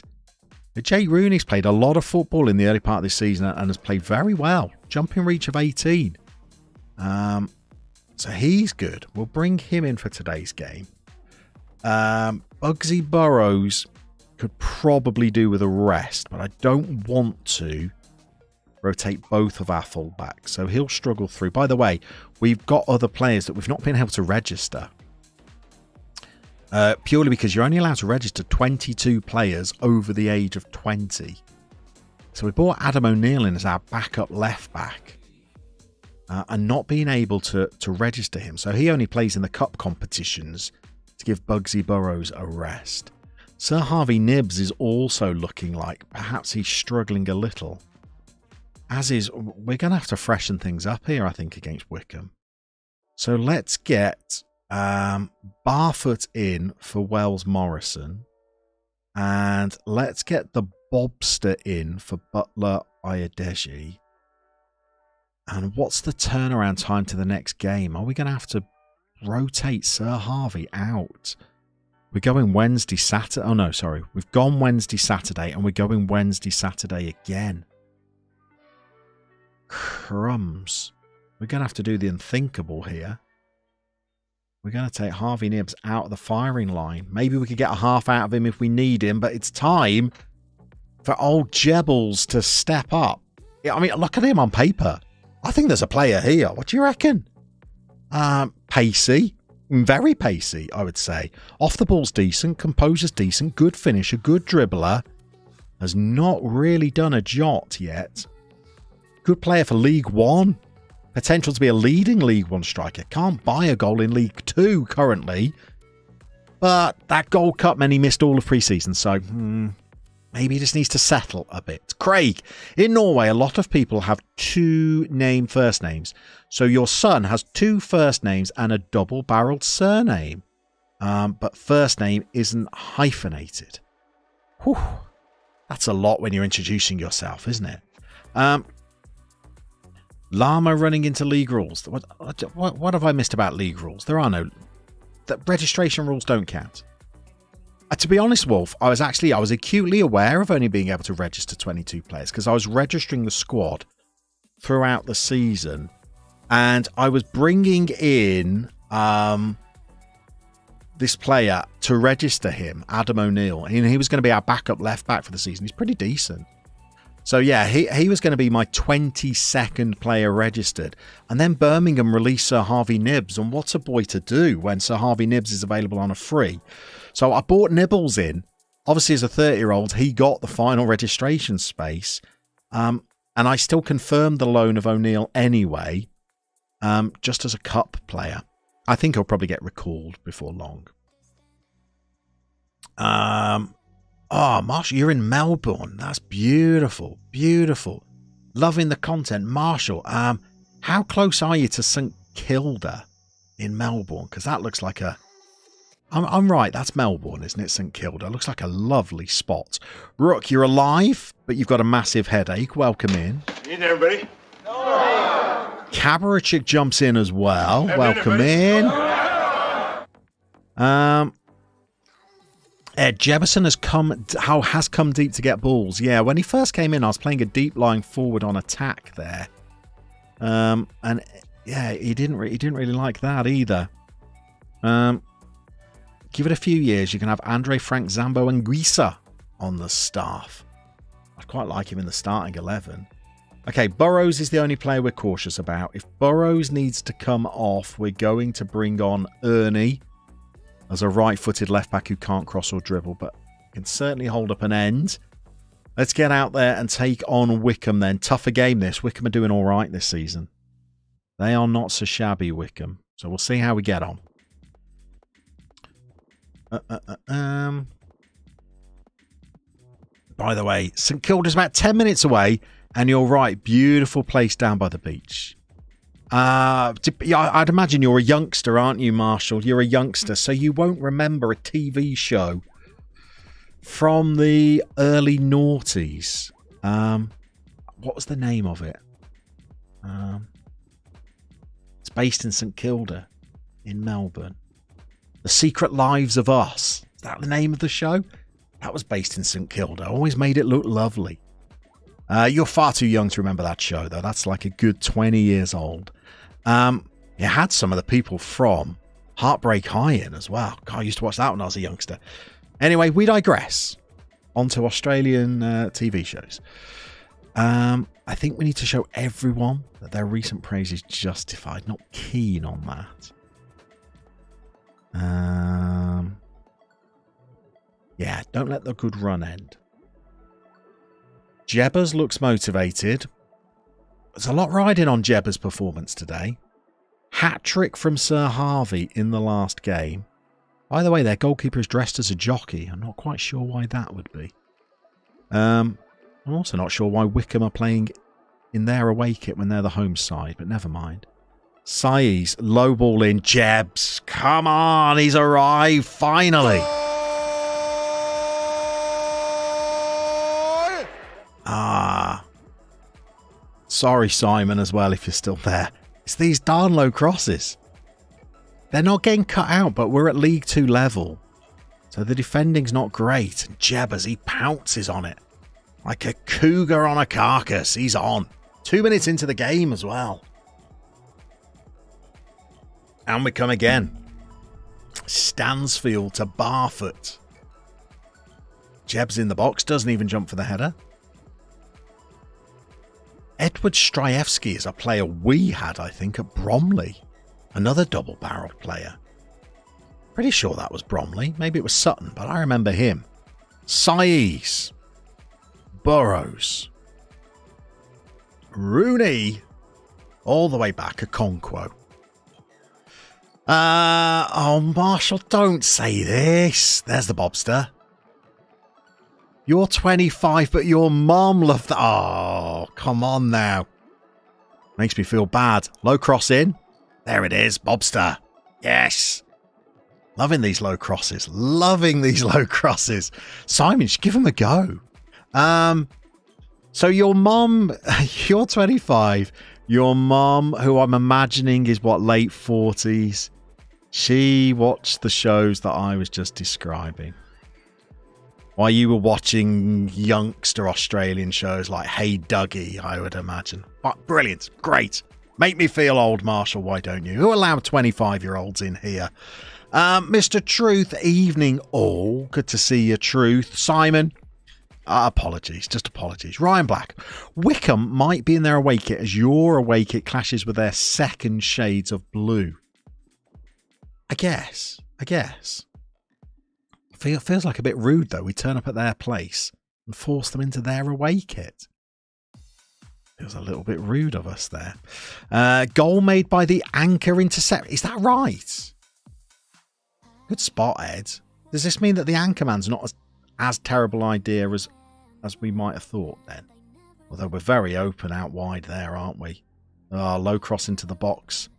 But Jake Rooney's played a lot of football in the early part of this season and has played very well. Jumping reach of 18. So he's good. We'll bring him in for today's game. Bugsy Burrows could probably do with a rest, but I don't want to rotate both of our fullbacks, so he'll struggle through. By the way, we've got other players that we've not been able to register. Purely because you're only allowed to register 22 players over the age of 20. So we brought Adam O'Neill in as our backup left back. And not being able to register him. So he only plays in the cup competitions to give Bugsy Burrows a rest. Sir Harvey Nibbs is also looking like perhaps he's struggling a little. As is, we're going to have to freshen things up here, I think, against Wycombe. So let's get Barfoot in for Wells Morrison. And let's get the Bobster in for Butler Ayadeji. And what's the turnaround time to the next game? Are we going to have to rotate Sir Harvey out? We're going Wednesday, Saturday. Oh, no, sorry. We've gone Wednesday, Saturday, and we're going Wednesday, Saturday again. Crumbs. We're going to have to do the unthinkable here. We're going to take Harvey Nibbs out of the firing line. Maybe we could get a half out of him if we need him, but it's time for old Jebbles to step up. I mean, look at him on paper. I think there's a player here. What do you reckon? Pacey. Very pacey, I would say. Off the ball's decent. Composure's decent. Good finisher. Good dribbler. Has not really done a jot yet. Good player for League One. Potential to be a leading League One striker. Can't buy a goal in League Two currently. But that Gold Cup meant he missed all of pre-season. So, maybe he just needs to settle a bit. Craig, in Norway, a lot of people have two first names. So your son has two first names and a double-barreled surname. But first name isn't hyphenated. Whew. That's a lot when you're introducing yourself, isn't it? Llama running into league rules. What have I missed about league rules? There are no... The registration rules don't count. To be honest, Wolf, I was acutely aware of only being able to register 22 players because I was registering the squad throughout the season and I was bringing in this player to register him, Adam O'Neill, and he was going to be our backup left back for the season. He's pretty decent. So yeah, he was going to be my 22nd player registered. And then Birmingham released Sir Harvey Nibbs, and what's a boy to do when Sir Harvey Nibbs is available on a free? So I bought Nibbles in. Obviously, as a 30-year-old, he got the final registration space. And I still confirmed the loan of O'Neill anyway, just as a cup player. I think he'll probably get recalled before long. Oh, Marshall, you're in Melbourne. That's beautiful. Beautiful. Loving the content. Marshall, how close are you to St Kilda in Melbourne? Because that looks like a... I'm right. That's Melbourne, isn't it? St Kilda. Looks like a lovely spot. Rook, you're alive, but you've got a massive headache. Welcome in. Need everybody? No. Kabarachik jumps in as well. Welcome in. Ed Jefferson has come deep to get balls. Yeah, when he first came in, I was playing a deep lying forward on attack there, and yeah, he didn't really like that either. Give it a few years, you can have Andre, Frank, Zambo, and Guisa on the staff. I'd quite like him in the starting 11. Okay, Burrows is the only player we're cautious about. If Burrows needs to come off, we're going to bring on Ernie as a right-footed left-back who can't cross or dribble, but can certainly hold up an end. Let's get out there and take on Wycombe then. Tougher game this. Wycombe are doing all right this season. They are not so shabby, Wycombe. So we'll see how we get on. By the way, St Kilda's about 10 minutes away, and you're right, beautiful place down by the beach. I'd imagine you're a youngster, aren't you, Marshall? You're a youngster, so you won't remember a TV show from the early noughties. What was the name of it? It's based in St Kilda in Melbourne. The Secret Lives of Us. Is that the name of the show? That was based in St Kilda. Always made it look lovely. You're far too young to remember that show, though. That's like a good 20 years old. It had some of the people from Heartbreak High in as well. God, I used to watch that when I was a youngster. Anyway, we digress. On to Australian TV shows. I think we need to show everyone that their recent praise is justified. Not keen on that. Yeah, don't let the good run end. Jebbers looks motivated. There's a lot riding on Jebbers' performance today. Hat-trick from Sir Harvey in the last game. By the way, their goalkeeper is dressed as a jockey. I'm not quite sure why that would be. I'm also not sure why Wycombe are playing in their away kit when they're the home side, but never mind. Saiz, low ball in. Jebs, come on, he's arrived finally. Sorry, Simon, as well, if you're still there. It's these darn low crosses. They're not getting cut out, but we're at League 2 level. So the defending's not great. And Jebbers, he pounces on it. Like a cougar on a carcass. He's on. 2 minutes into the game as well. And we come again. Stansfield to Barfoot. Jebb's in the box. Doesn't even jump for the header. Edward Strajewski is a player we had, I think, at Bromley. Another double-barreled player. Pretty sure that was Bromley. Maybe it was Sutton, but I remember him. Saïs. Burrows. Rooney. All the way back, a Conquo. Oh, Marshall, don't say this. There's the Bobster. You're 25, but your mom loved that. Oh, come on now. Makes me feel bad. Low cross in. There it is, Bobster. Yes. Loving these low crosses. Loving these low crosses. Simon, just give him a go. So your mom, you're 25. Your mom, who I'm imagining is what, late 40s. She watched the shows that I was just describing. While you were watching youngster Australian shows like Hey Dougie, I would imagine. But brilliant. Great. Make me feel old, Marshall, why don't you? Who allowed 25-year-olds in here? Mr. Truth, evening all. Good to see you, Truth. Simon, apologies, just apologies. Ryan Black, Wycombe might be in their away kit as your away kit clashes with their second shades of blue. I guess. Feels like a bit rude, though. We turn up at their place and force them into their away kit. Feels a little bit rude of us there. Goal made by the anchor intercept. Is that right? Good spot, Ed. Does this mean that the anchorman's not as terrible idea as we might have thought then? Although we're very open out wide there, aren't we? Oh, low cross into the box.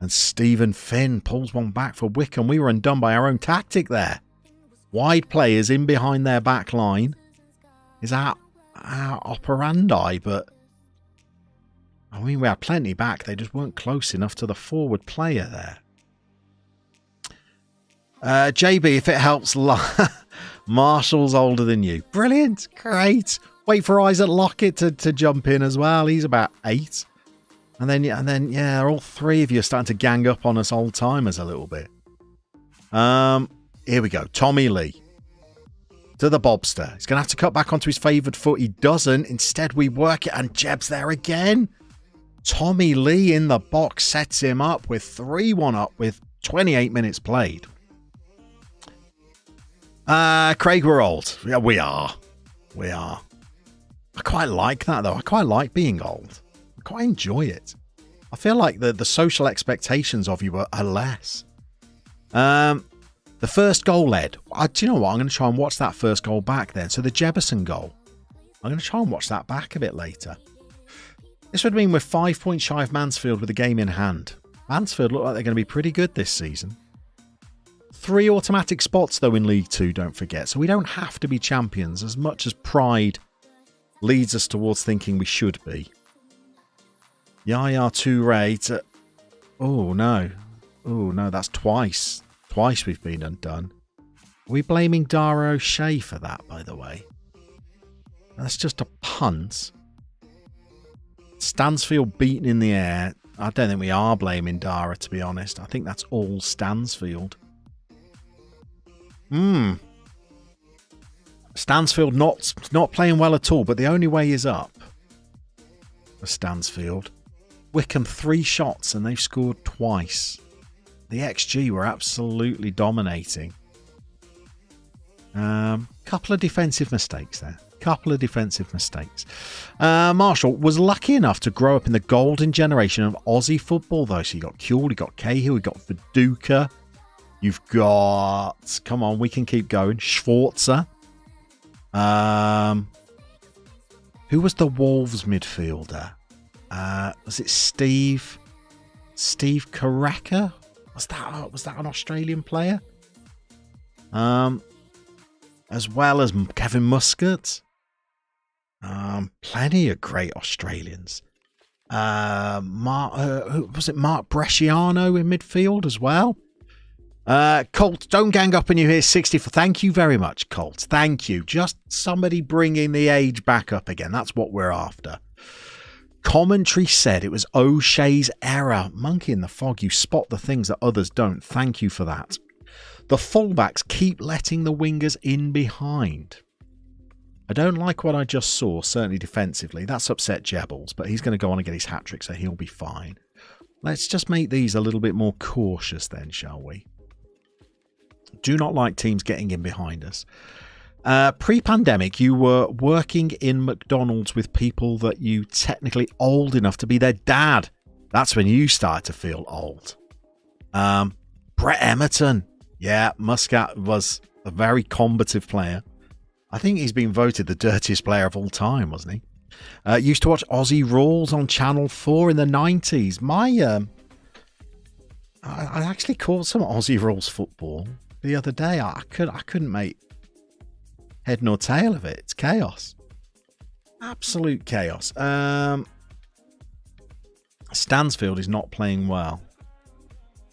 And Stephen Finn pulls one back for Wycombe. We were undone by our own tactic there. Wide players in behind their back line is our operandi, but I mean, we had plenty back. They just weren't close enough to the forward player there. JB, if it helps, Marshall's older than you. Brilliant. Great. Wait for Isaac Lockett to jump in as well. He's about 8. And then, yeah, all three of you are starting to gang up on us old timers a little bit. Here we go. Tommy Lee to the Bobster. He's going to have to cut back onto his favoured foot. He doesn't. Instead, we work it, and Jebb's there again. Tommy Lee in the box sets him up with 3-1 up with 28 minutes played. Craig, we're old. Yeah, we are. I quite like that, though. I quite like being old. I quite enjoy it. I feel like the social expectations of you are less. The first goal, Ed. Do you know what? I'm going to try and watch that first goal back then. So the Jefferson goal. I'm going to try and watch that back a bit later. This would mean we're 5 points shy of Mansfield with the game in hand. Mansfield look like they're going to be pretty good this season. 3 automatic spots, though, in League 2, don't forget. So we don't have to be champions as much as pride leads us towards thinking we should be. Yaya Toure to... Oh, no, that's twice. Twice we've been undone. Are we blaming Dara O'Shea for that, by the way? That's just a punt. Stansfield beaten in the air. I don't think we are blaming Dara, to be honest. I think that's all Stansfield. Stansfield not playing well at all, but the only way is up for Stansfield. Wycombe 3 shots and they've scored twice. The XG were absolutely dominating. Couple of defensive mistakes there. Marshall was lucky enough to grow up in the golden generation of Aussie football, though. So you got Kuhl, you got Cahill, you got Viduka. You've got... Come on, we can keep going. Schwarzer. Who was the Wolves midfielder? Was it Steve Caracca? Was that an Australian player? As well as Kevin Muscat. Plenty of great Australians. Was it Mark Bresciano in midfield as well? Colt, don't gang up on you here, 64. Thank you very much, Colt. Thank you. Just somebody bringing the age back up again. That's what we're after. Commentary said it was O'Shea's error. Monkey in the fog, you spot the things that others don't. Thank you for that. The fullbacks keep letting the wingers in behind. I don't like what I just saw, certainly defensively. That's upset Jebbles, but he's going to go on and get his hat-trick, so he'll be fine. Let's just make these a little bit more cautious then, shall we? Do not like teams getting in behind us. Pre-pandemic, you were working in McDonald's with people that you technically old enough to be their dad. That's when you start to feel old. Brett Emerton. Yeah, Muscat was a very combative player. I think he's been voted the dirtiest player of all time, wasn't he? Used to watch Aussie Rules on Channel 4 in the 90s. I actually caught some Aussie Rules football the other day. I couldn't make head nor tail of it. It's chaos. Absolute chaos. Stansfield is not playing well.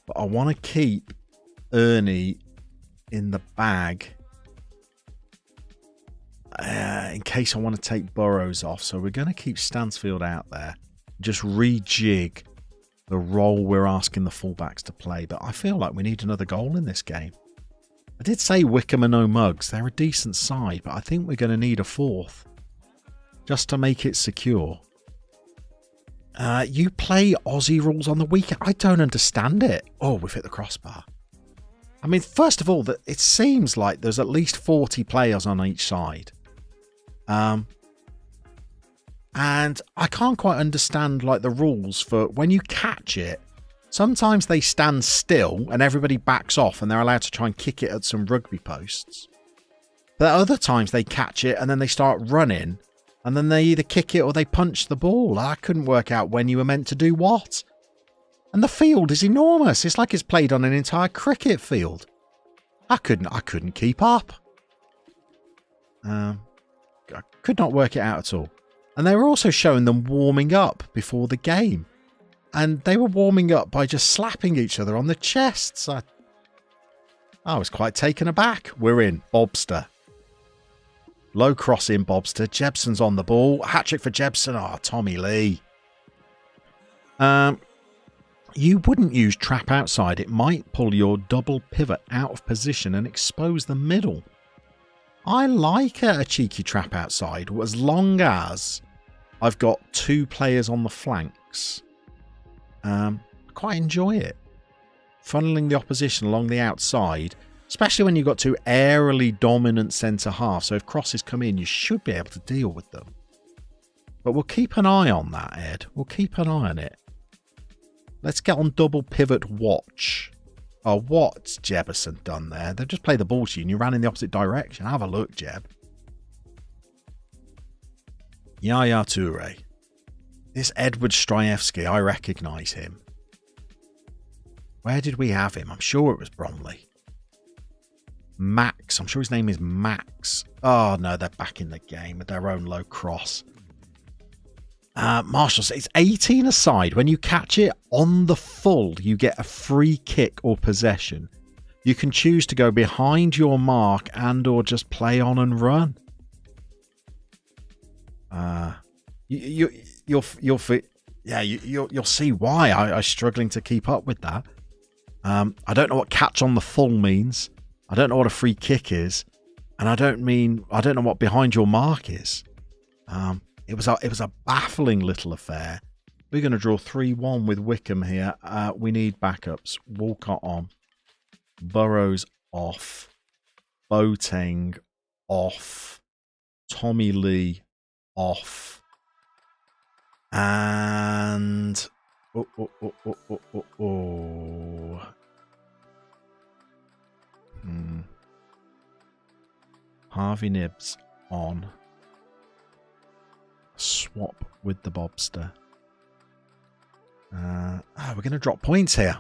But I want to keep Ernie in the bag in case I want to take Burrows off. So we're going to keep Stansfield out there. Just rejig the role we're asking the fullbacks to play. But I feel like we need another goal in this game. I did say Wycombe are no mugs. They're a decent side, but I think we're going to need a fourth just to make it secure. You play Aussie Rules on the weekend. I don't understand it. Oh, we've hit the crossbar. I mean, first of all, it seems like there's at least 40 players on each side. And I can't quite understand like the rules for when you catch it. Sometimes they stand still and everybody backs off and they're allowed to try and kick it at some rugby posts. But other times they catch it and then they start running and then they either kick it or they punch the ball. I couldn't work out when you were meant to do what. And the field is enormous. It's like it's played on an entire cricket field. I couldn't keep up. I could not work it out at all. And they were also showing them warming up before the game. And they were warming up by just slapping each other on the chests. I was quite taken aback. We're in. Bobster. Low cross in Bobster. Jebson's on the ball. Hat-trick for Jebson. Oh, Tommy Lee. You wouldn't use trap outside. It might pull your double pivot out of position and expose the middle. I like a cheeky trap outside as long as I've got two players on the flanks. I quite enjoy it. Funneling the opposition along the outside, especially when you've got two airily dominant centre halves. So if crosses come in, you should be able to deal with them. But we'll keep an eye on that, Ed. We'll keep an eye on it. Let's get on double pivot watch. Oh, what's Jebison done there? They've just played the ball to you and you ran in the opposite direction. Have a look, Jeb. Yaya Toure. This Edward Strajewski, I recognise him. Where did we have him? I'm sure it was Bromley. Max. I'm sure his name is Max. Oh, no, they're back in the game with their own low cross. Marshall says it's 18 aside. When you catch it on the full, you get a free kick or possession. You can choose to go behind your mark and or just play on and run. You'll see why I'm struggling to keep up with that. I don't know what catch on the full means. I don't know what a free kick is, and I don't know what behind your mark is. It was a baffling little affair. We're going to draw 3-1 with Wycombe here. We need backups. Walcott on, Burrows off, Boateng off, Tommy Lee off. And Harvey Nibbs on. Swap with the Bobster. We're going to drop points here.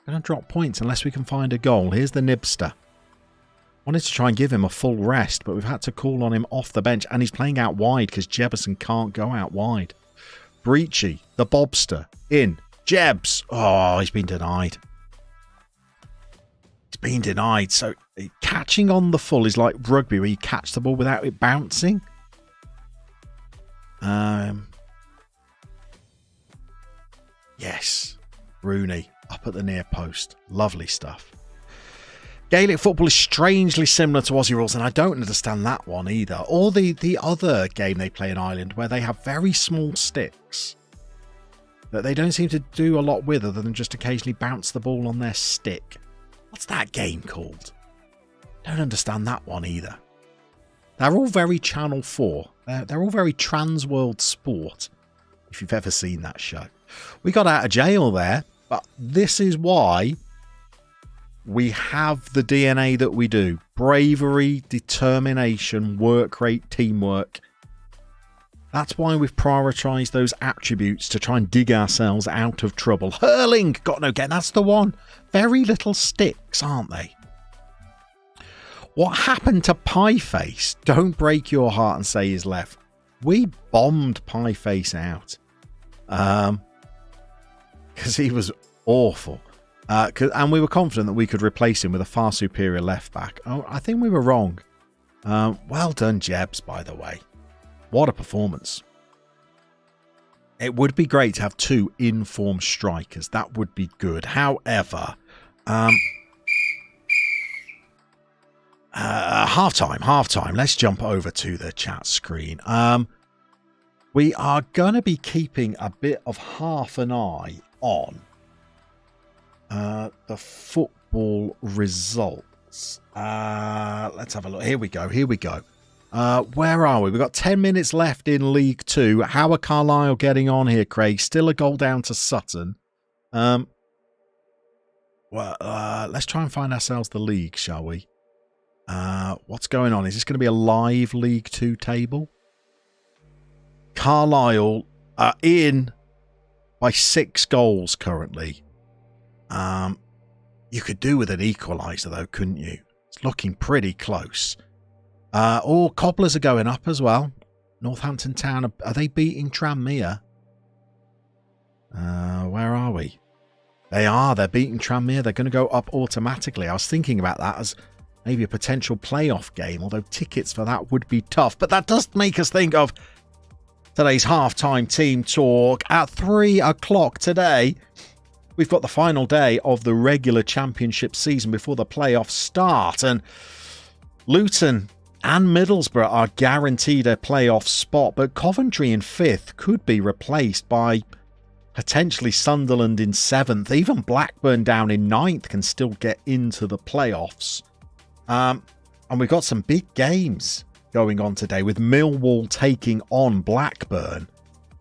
We're going to drop points unless we can find a goal. Here's the Nibster. Wanted to try and give him a full rest, but we've had to call on him off the bench, and he's playing out wide because Jebison can't go out wide. Breachy, the Bobster, in. Jebs. Oh, he's been denied. He's been denied. So catching on the full is like rugby where you catch the ball without it bouncing. Yes. Rooney up at the near post. Lovely stuff. Gaelic football is strangely similar to Aussie rules, and I don't understand that one either. Or the other game they play in Ireland where they have very small sticks that they don't seem to do a lot with other than just occasionally bounce the ball on their stick. What's that game called? Don't understand that one either. They're all very Channel 4. They're all very Transworld Sport, if you've ever seen that show. We got out of jail there, but this is why we have the DNA that we do. Bravery, determination, work rate, teamwork. That's why we've prioritised those attributes to try and dig ourselves out of trouble. Hurling! Got no get. That's the one. Very little sticks, aren't they? What happened to Pieface? Don't break your heart and say he's left. We bombed Pieface out. Because he was awful. And we were confident that we could replace him with a far superior left back. Oh, I think we were wrong. Well done, Jebs, by the way. What a performance. It would be great to have two in-form strikers. That would be good. However, half-time. Let's jump over to the chat screen. We are going to be keeping a bit of half an eye on the football results. Let's have a look. Here we go. Where are we? We've got 10 minutes left in League 2. How are Carlisle getting on here, Craig? Still a goal down to Sutton. Let's try and find ourselves the league, shall we? What's going on? Is this going to be a live League 2 table? Carlisle are in by 6 goals currently. You could do with an equaliser though, couldn't you? It's looking pretty close. Cobblers are going up as well. Northampton Town, are they beating Tranmere? Where are we? They're beating Tranmere. They're going to go up automatically. I was thinking about that as maybe a potential playoff game, although tickets for that would be tough. But that does make us think of today's halftime team talk. At 3 o'clock today, we've got the final day of the regular championship season before the playoffs start. And Luton and Middlesbrough are guaranteed a playoff spot, but Coventry in 5th could be replaced by potentially Sunderland in 7th. Even Blackburn down in 9th can still get into the playoffs. And we've got some big games going on today with Millwall taking on Blackburn.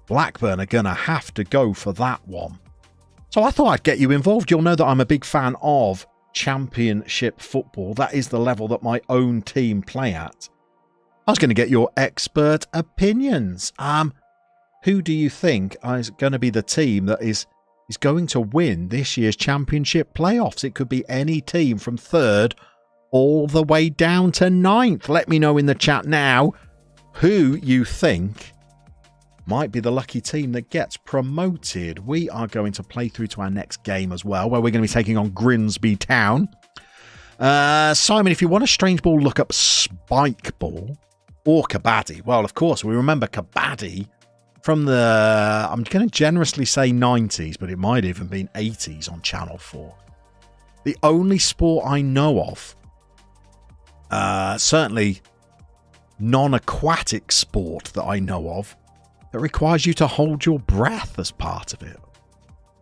Blackburn are going to have to go for that one. So I thought I'd get you involved. You'll know that I'm a big fan of Championship football. That is the level that my own team play at. I was going to get your expert opinions. Who do you think is going to be the team that is going to win this year's Championship playoffs? It could be any team from 3rd all the way down to 9th. Let me know in the chat now who you think might be the lucky team that gets promoted. We are going to play through to our next game as well, where we're going to be taking on Grimsby Town. Simon, if you want a strange ball, look up Spike Ball or Kabaddi. Well, of course, we remember Kabaddi from the, I'm going to generously say 90s, but it might even been 80s on Channel 4. The only sport I know of, certainly non-aquatic sport that I know of, that requires you to hold your breath as part of it.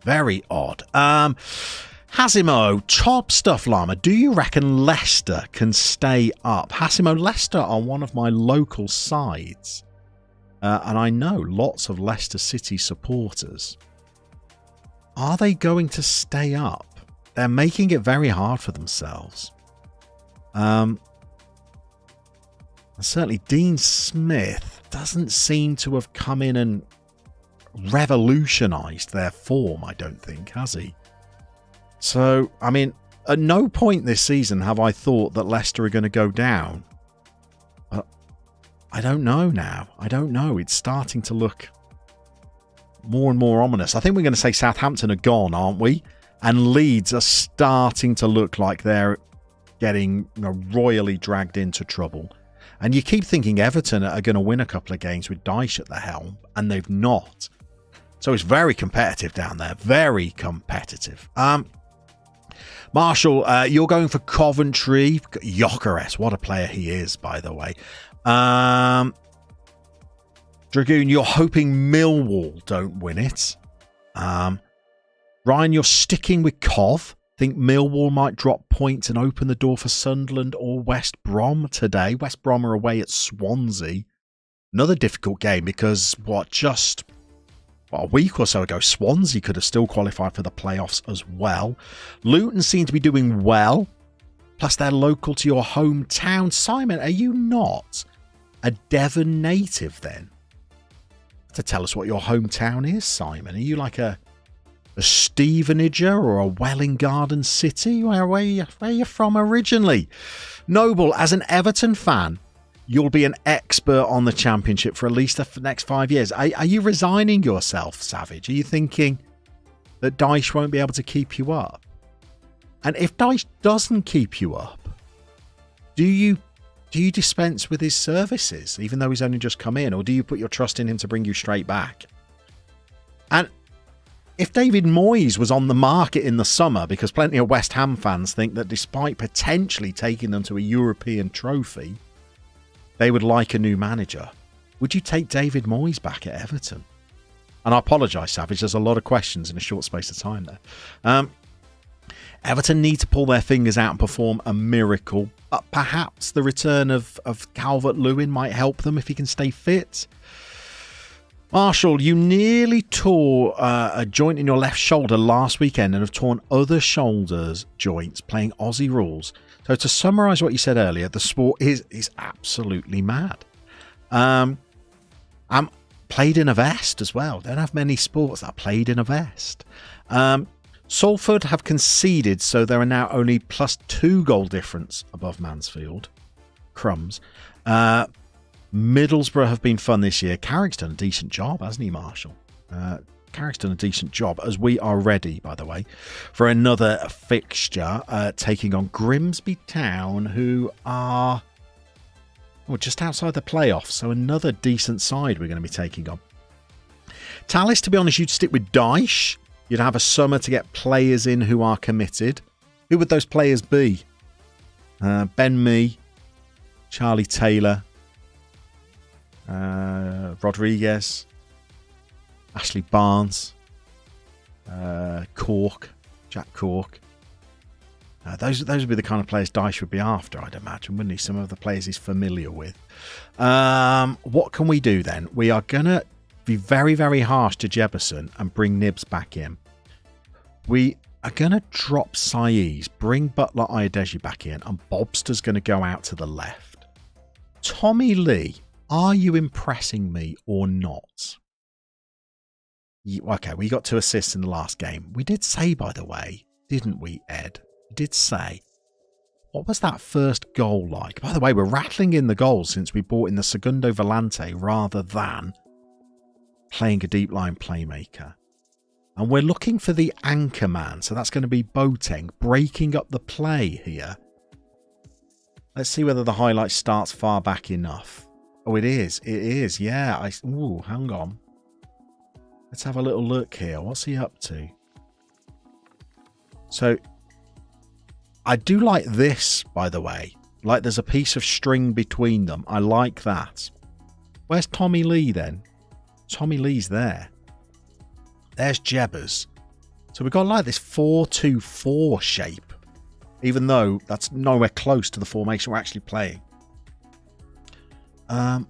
Very odd. Hasimo, top stuff, Llama. Do you reckon Leicester can stay up? Hasimo, Leicester are one of my local sides. And I know lots of Leicester City supporters. Are they going to stay up? They're making it very hard for themselves. Certainly Dean Smith doesn't seem to have come in and revolutionised their form, I don't think, has he? So, I mean, at no point this season have I thought that Leicester are going to go down. But I don't know now. I don't know. It's starting to look more and more ominous. I think we're going to say Southampton are gone, aren't we? And Leeds are starting to look like they're getting royally dragged into trouble. And you keep thinking Everton are going to win a couple of games with Dyche at the helm, and they've not. So it's very competitive down there. Very competitive. Marshall, you're going for Coventry. Gyökeres, what a player he is, by the way. Dragoon, you're hoping Millwall don't win it. Ryan, you're sticking with Cov. Think Millwall might drop points and open the door for Sunderland or West Brom today. West Brom are away at Swansea. Another difficult game because, just a week or so ago, Swansea could have still qualified for the playoffs as well. Luton seem to be doing well. Plus, they're local to your hometown. Simon, are you not a Devon native then? To tell us what your hometown is, Simon. Are you like a Stevenager or a Welling Garden City? Where are you from originally? Noble, as an Everton fan, you'll be an expert on the Championship for at least the next 5 years. Are you resigning yourself, Savage? Are you thinking that Dyche won't be able to keep you up? And if Dyche doesn't keep you up, do you dispense with his services, even though he's only just come in? Or do you put your trust in him to bring you straight back? And if David Moyes was on the market in the summer, because plenty of West Ham fans think that despite potentially taking them to a European trophy, they would like a new manager, would you take David Moyes back at Everton? And I apologise, Savage, there's a lot of questions in a short space of time there. Everton need to pull their fingers out and perform a miracle, but perhaps the return of Calvert-Lewin might help them if he can stay fit. Marshall, you nearly tore a joint in your left shoulder last weekend and have torn other shoulders joints playing Aussie rules. So to summarise what you said earlier, the sport is absolutely mad. I'm played in a vest as well. Don't have many sports that are played in a vest. Salford have conceded, so there are now only +2 goal difference above Mansfield. Crumbs. Middlesbrough have been fun this year. Carrick's done a decent job, hasn't he, Marshall? Carrick's done a decent job, as we are ready, by the way, for another fixture taking on Grimsby Town, who are just outside the playoffs, so another decent side we're going to be taking on. Tallis, to be honest, you'd stick with Dyche. You'd have a summer to get players in who are committed. Who would those players be? Ben Mee, Charlie Taylor, Rodriguez, Ashley Barnes, Cork, Jack Cork. Those would be the kind of players Dyche would be after, I'd imagine, wouldn't he? Some of the players he's familiar with. What can we do then? We are going to be very, very harsh to Jefferson and bring Nibs back in. We are going to drop Saiz, bring Butler Ayodeji back in, and Bobster's going to go out to the left. Tommy Lee, are you impressing me or not? Okay, we got 2 assists in the last game. We did say, by the way, didn't we, Ed? We did say. What was that first goal like? By the way, we're rattling in the goals since we brought in the Segundo Volante rather than playing a deep line playmaker. And we're looking for the anchor man. So that's going to be Boateng breaking up the play here. Let's see whether the highlight starts far back enough. Oh, it is. It is. Yeah. Ooh, hang on. Let's have a little look here. What's he up to? So I do like this, by the way. Like there's a piece of string between them. I like that. Where's Tommy Lee then? Tommy Lee's there. There's Jebbers. So we've got like this 4-2-4 shape, even though that's nowhere close to the formation we're actually playing. Let's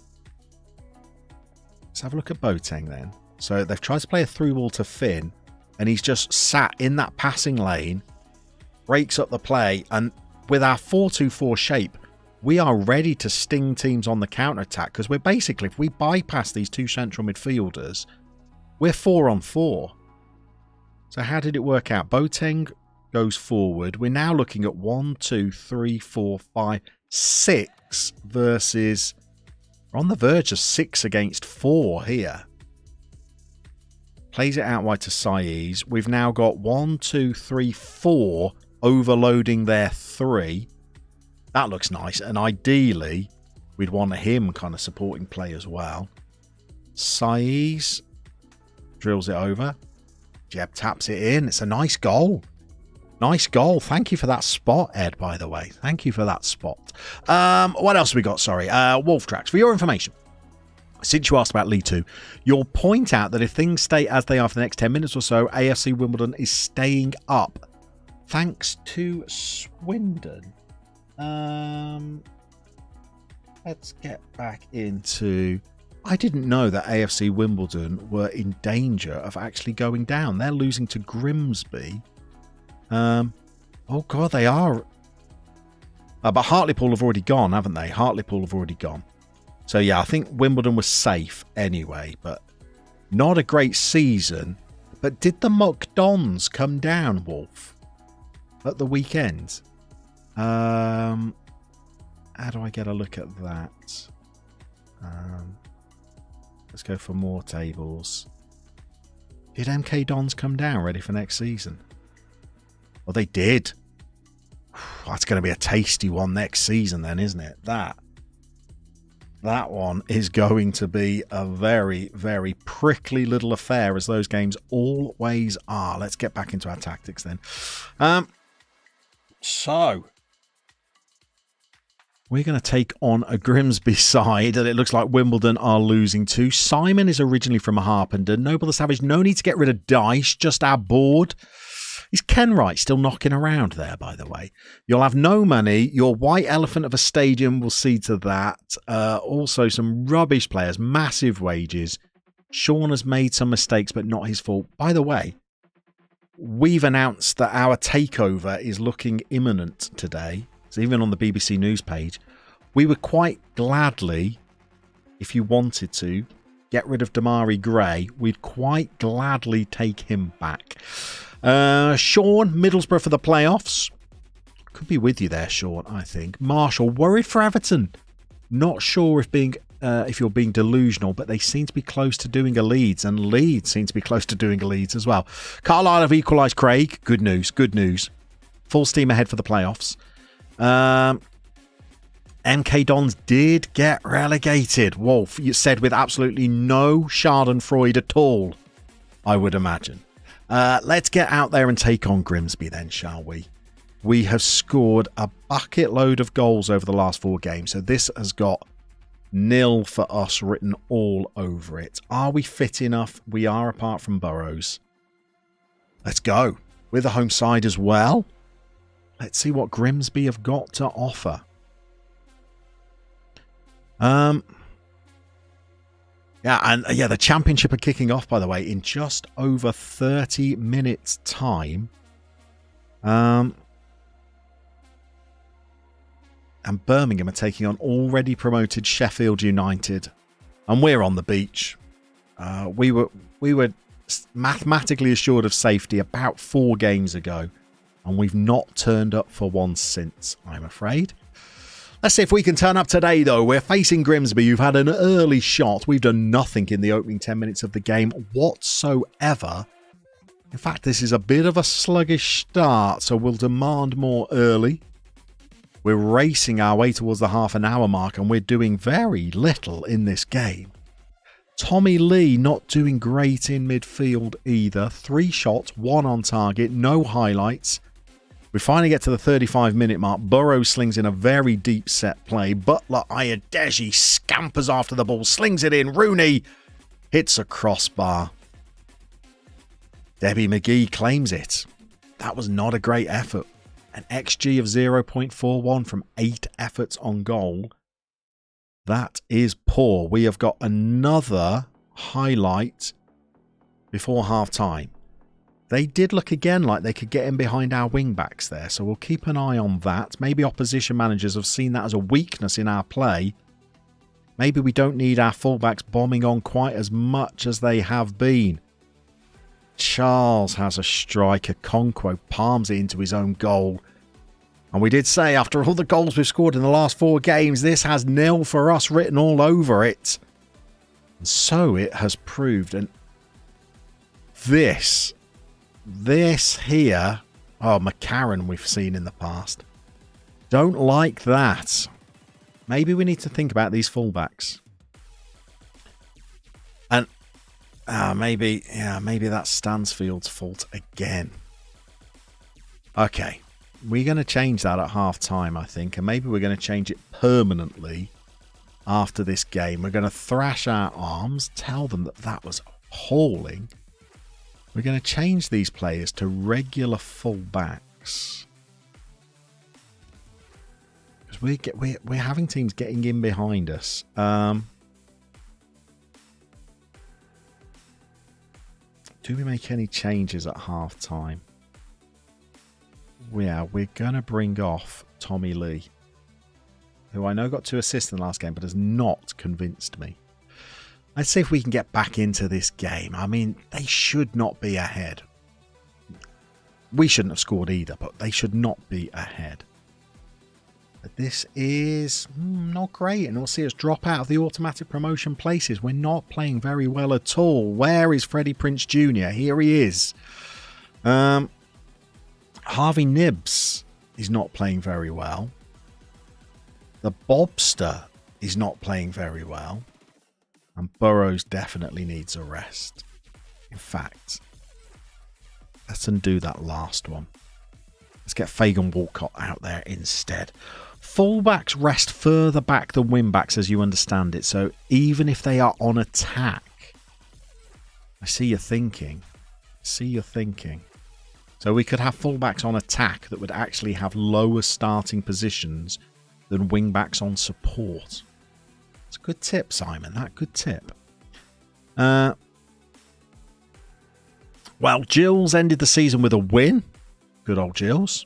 have a look at Boateng then. So they've tried to play a through ball to Finn, and he's just sat in that passing lane, breaks up the play, and with our 4-2-4 shape, we are ready to sting teams on the counter-attack, because we're basically, if we bypass these 2 central midfielders, we're 4-on-4. So how did it work out? Boateng goes forward. We're now looking at 1, 2, 3, 4, 5, 6 versus... We're on the verge of 6 against 4 here. Plays it out wide to Saiz. We've now got 1, 2, 3, 4 overloading their 3. That looks nice. And ideally, we'd want him kind of supporting play as well. Saiz drills it over. Jeb taps it in. It's a nice goal. Nice goal. Thank you for that spot, Ed, by the way. Thank you for that spot. What else have we got? Sorry. Wolf Tracks. For your information, since you asked about League 2, you'll point out that if things stay as they are for the next 10 minutes or so, AFC Wimbledon is staying up. Thanks to Swindon. Let's get back into... I didn't know that AFC Wimbledon were in danger of actually going down. They're losing to Grimsby. Oh, God, they are. But Hartlepool have already gone, haven't they? Hartlepool have already gone. So, yeah, I think Wimbledon was safe anyway, but not a great season. But did the Muck Dons come down, Wolf, at the weekend? How do I get a look at that? Let's go for more tables. Did MK Dons come down ready for next season? Well, they did. That's going to be a tasty one next season then, isn't it? That one is going to be a very, very prickly little affair, as those games always are. Let's get back into our tactics then. So we're going to take on a Grimsby side, and it looks like Wimbledon are losing too. Simon is originally from Harpenden. Noble the Savage, no need to get rid of Dice, just our board. Is Ken Wright still knocking around there, by the way? You'll have no money. Your white elephant of a stadium will see to that. Also, some rubbish players, massive wages. Sean has made some mistakes, but not his fault. By the way, we've announced that our takeover is looking imminent today. It's even on the BBC News page. We would quite gladly, if you wanted to, get rid of Damari Gray. We'd quite gladly take him back. Sean, Middlesbrough for the playoffs. Could be with you there, Sean, I think. Marshall, worried for Everton. Not sure if you're being delusional, but they seem to be close to doing a Leeds, and Leeds seem to be close to doing a Leeds as well. Carlisle have equalised Craig. Good news, good news. Full steam ahead for the playoffs. MK Dons did get relegated. Wolf, you said with absolutely no Schadenfreude at all, I would imagine. Let's get out there and take on Grimsby then, shall we? We have scored a bucket load of goals over the last 4 games, so this has got 0 for us written all over it. Are we fit enough? We are, apart from Burrows. Let's go. We're the home side as well. Let's see what Grimsby have got to offer. The championship are kicking off, by the way, in just over 30 minutes' time. And Birmingham are taking on already promoted Sheffield United. And we're on the beach. We were mathematically assured of safety about 4 games ago. And we've not turned up for one since, I'm afraid. Let's see if we can turn up today, though. We're facing Grimsby. You've had an early shot. We've done nothing in the opening 10 minutes of the game whatsoever. In fact, this is a bit of a sluggish start, so we'll demand more early. We're racing our way towards the half-an-hour mark, and we're doing very little in this game. Tommy Lee not doing great in midfield either. 3 shots, 1 on target, no highlights. We finally get to the 35-minute mark. Burrows slings in a very deep set play. Butler Ayadeji scampers after the ball, slings it in. Rooney hits a crossbar. Debbie McGee claims it. That was not a great effort. An XG of 0.41 from 8 efforts on goal. That is poor. We have got another highlight before half-time. They did look again like they could get in behind our wing-backs there, so we'll keep an eye on that. Maybe opposition managers have seen that as a weakness in our play. Maybe we don't need our fullbacks bombing on quite as much as they have been. Charles has a striker. Conquo palms it into his own goal. And we did say, after all the goals we've scored in the last 4 games, this has 0 for us written all over it. And so it has proved. And This here, oh, McCarran we've seen in the past. Don't like that. Maybe we need to think about these fullbacks. And maybe that's Stansfield's fault again. Okay, we're going to change that at half time, I think, and maybe we're going to change it permanently after this game. We're going to thrash our arms, tell them that that was appalling. We're going to change these players to regular fullbacks. Because we're having teams getting in behind us. Do we make any changes at half time? Yeah, we're going to bring off Tommy Lee, who I know got 2 assists in the last game, but has not convinced me. Let's see if we can get back into this game. I mean, they should not be ahead. We shouldn't have scored either, but they should not be ahead. But this is not great, and we'll see us drop out of the automatic promotion places. We're not playing very well at all. Where is Freddie Prinze Jr.? Here he is. Harvey Nibbs is not playing very well. The Bobster is not playing very well. And Burrows definitely needs a rest. In fact, let's undo that last one. Let's get Fagan Walcott out there instead. Fullbacks rest further back than wingbacks, as you understand it. So even if they are on attack, I see you thinking. So we could have fullbacks on attack that would actually have lower starting positions than wingbacks on support. It's a good tip, Simon. That good tip. Well, Gills ended the season with a win. Good old Gills.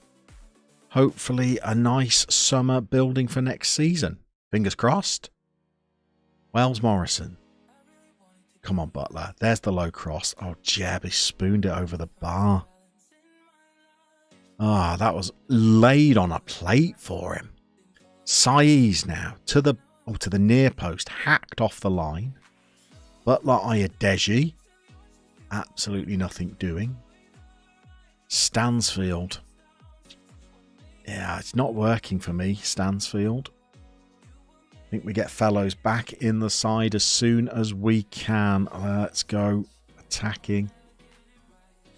Hopefully a nice summer building for next season. Fingers crossed. Wells Morrison. Come on, Butler. There's the low cross. Oh, Jeb, he spooned it over the bar. Ah, that was laid on a plate for him. Saiz now to the near post, hacked off the line. Butler Ayadeji, absolutely nothing doing. Stansfield. Yeah, it's not working for me, Stansfield. I think we get Fellows back in the side as soon as we can. Let's go attacking.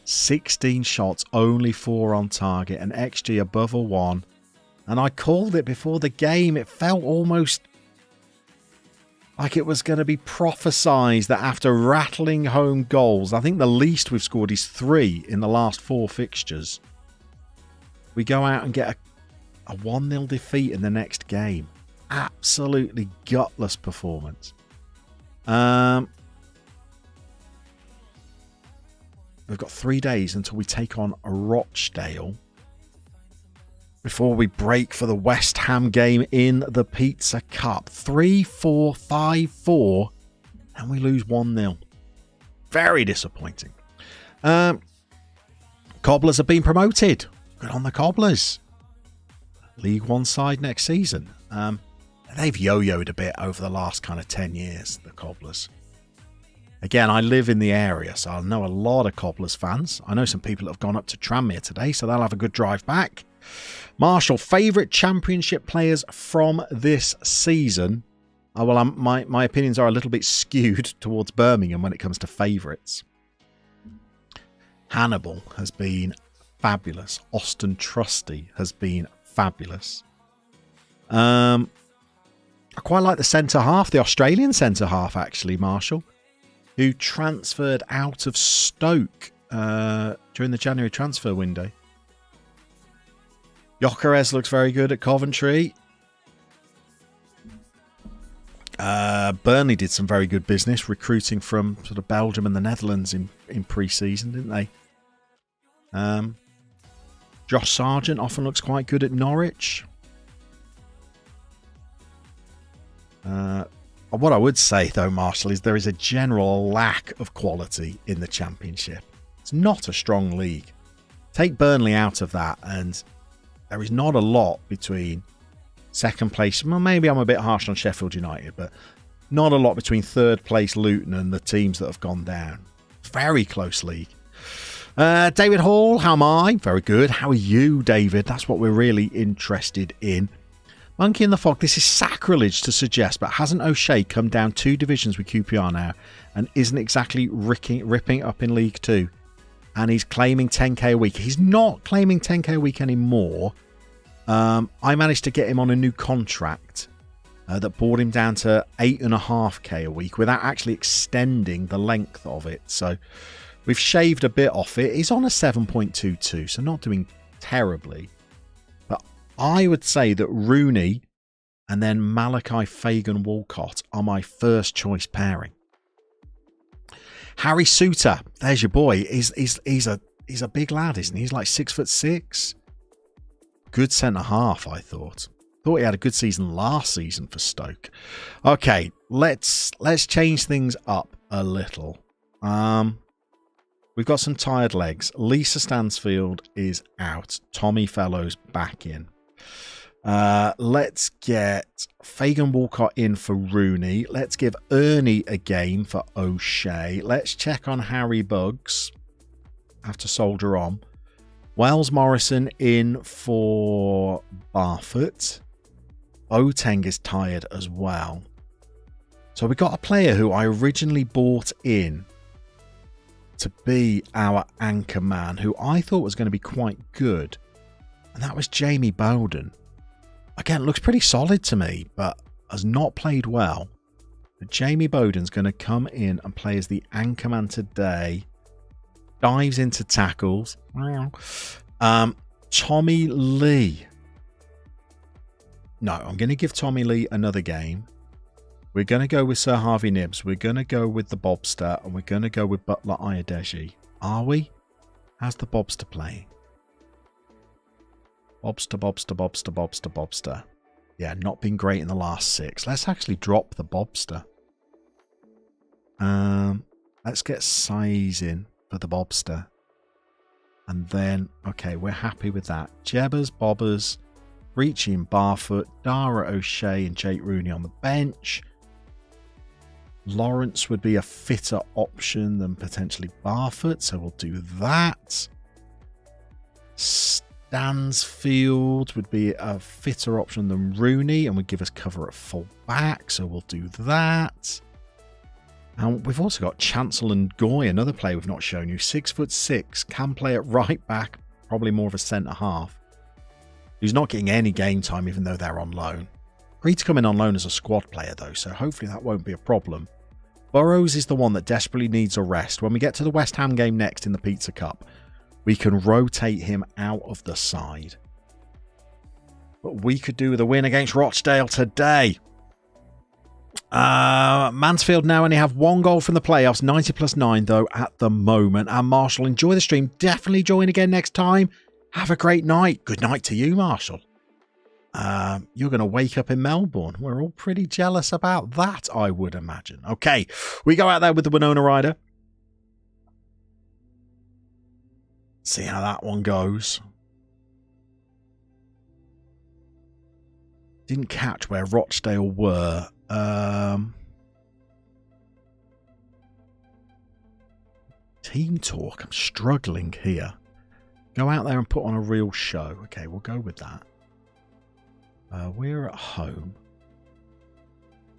16 shots, only 4 on target, an XG above a 1. And I called it before the game. It felt almost like it was going to be prophesized that after rattling home goals, I think the least we've scored is 3 in the last 4 fixtures. We go out and get a 1-0 defeat in the next game. Absolutely gutless performance. We've got 3 days until we take on Rochdale before we break for the West Ham game in the Pizza Cup. 3-4, 5-4, and we lose 1-0. Very disappointing. Cobblers have been promoted. Good on the Cobblers. League One side next season. They've yo-yoed a bit over the last kind of 10 years, the Cobblers. Again, I live in the area, so I know a lot of Cobblers fans. I know some people that have gone up to Tranmere today, so they'll have a good drive back. Marshall, favourite Championship players from this season? Oh, well, my opinions are a little bit skewed towards Birmingham when it comes to favourites. Hannibal has been fabulous. Austin Trusty has been fabulous. I quite like the centre-half, the Australian centre-half, actually, Marshall, who transferred out of Stoke during the January transfer window. Gyökeres looks very good at Coventry. Burnley did some very good business recruiting from sort of Belgium and the Netherlands in pre-season, didn't they? Josh Sargent often looks quite good at Norwich. What I would say, though, Marshall, is there is a general lack of quality in the Championship. It's not a strong league. Take Burnley out of that, and there is not a lot between second place. Well, maybe I'm a bit harsh on Sheffield United, but not a lot between third place Luton and the teams that have gone down. Very close league. David Hall, how am I? Very good. How are you, David? That's what we're really interested in. Monkey in the Fog, this is sacrilege to suggest, but hasn't O'Shea come down 2 divisions with QPR now and isn't exactly ripping up in League 2? And he's claiming 10k a week. He's not claiming 10k a week anymore. I managed to get him on a new contract that brought him down to 8.5k a week without actually extending the length of it. So we've shaved a bit off it. He's on a 7.22, so not doing terribly. But I would say that Rooney and then Malachi Fagan Walcott are my first choice pairing. Harry Suter, there's your boy. He's a big lad, isn't he? He's like 6'6". Good centre half, I thought. Thought he had a good season last season for Stoke. Okay, let's change things up a little. We've got some tired legs. Lisa Stansfield is out. Tommy Fellows back in. Let's get Fagan Walcott in for Rooney. Let's give Ernie a game for O'Shea. Let's check on Harry Buggs. Have to soldier on. Wells Morrison in for Barfoot. Boateng is tired as well. So we got a player who I originally bought in to be our anchor man, who I thought was going to be quite good. And that was Jamie Bowden. Again, looks pretty solid to me, but has not played well. But Jamie Bowden's going to come in and play as the anchorman today. Dives into tackles. Tommy Lee. No, I'm going to give Tommy Lee another game. We're going to go with Sir Harvey Nibbs. We're going to go with the Bobster. And we're going to go with Butler Ayadeji. Are we? How's the Bobster playing? Bobster. Yeah, not been great in the last 6. Let's actually drop the Bobster. Let's get size in for the Bobster. And then, okay, we're happy with that. Jebbers, Bobbers, Ricci and Barfoot, Dara O'Shea and Jake Rooney on the bench. Lawrence would be a fitter option than potentially Barfoot, so we'll do that. Stansfield would be a fitter option than Rooney and would give us cover at full back, so we'll do that. And we've also got Chancel and Goy, another player we've not shown you. 6'6", can play at right back, probably more of a centre half. Who's not getting any game time even though they're on loan. Agreed to come in on loan as a squad player though, so hopefully that won't be a problem. Burrows is the one that desperately needs a rest. When we get to the West Ham game next in the Pizza Cup, we can rotate him out of the side. But we could do with a win against Rochdale today. Mansfield now only have 1 goal from the playoffs, 90+9 though at the moment. And Marshall, enjoy the stream. Definitely join again next time. Have a great night. Good night to you, Marshall. You're going to wake up in Melbourne. We're all pretty jealous about that, I would imagine. Okay, we go out there with the Winona Rider. See how that one goes. Didn't catch where Rochdale were. Team talk. I'm struggling here. Go out there and put on a real show. Okay, we'll go with that. We're at home.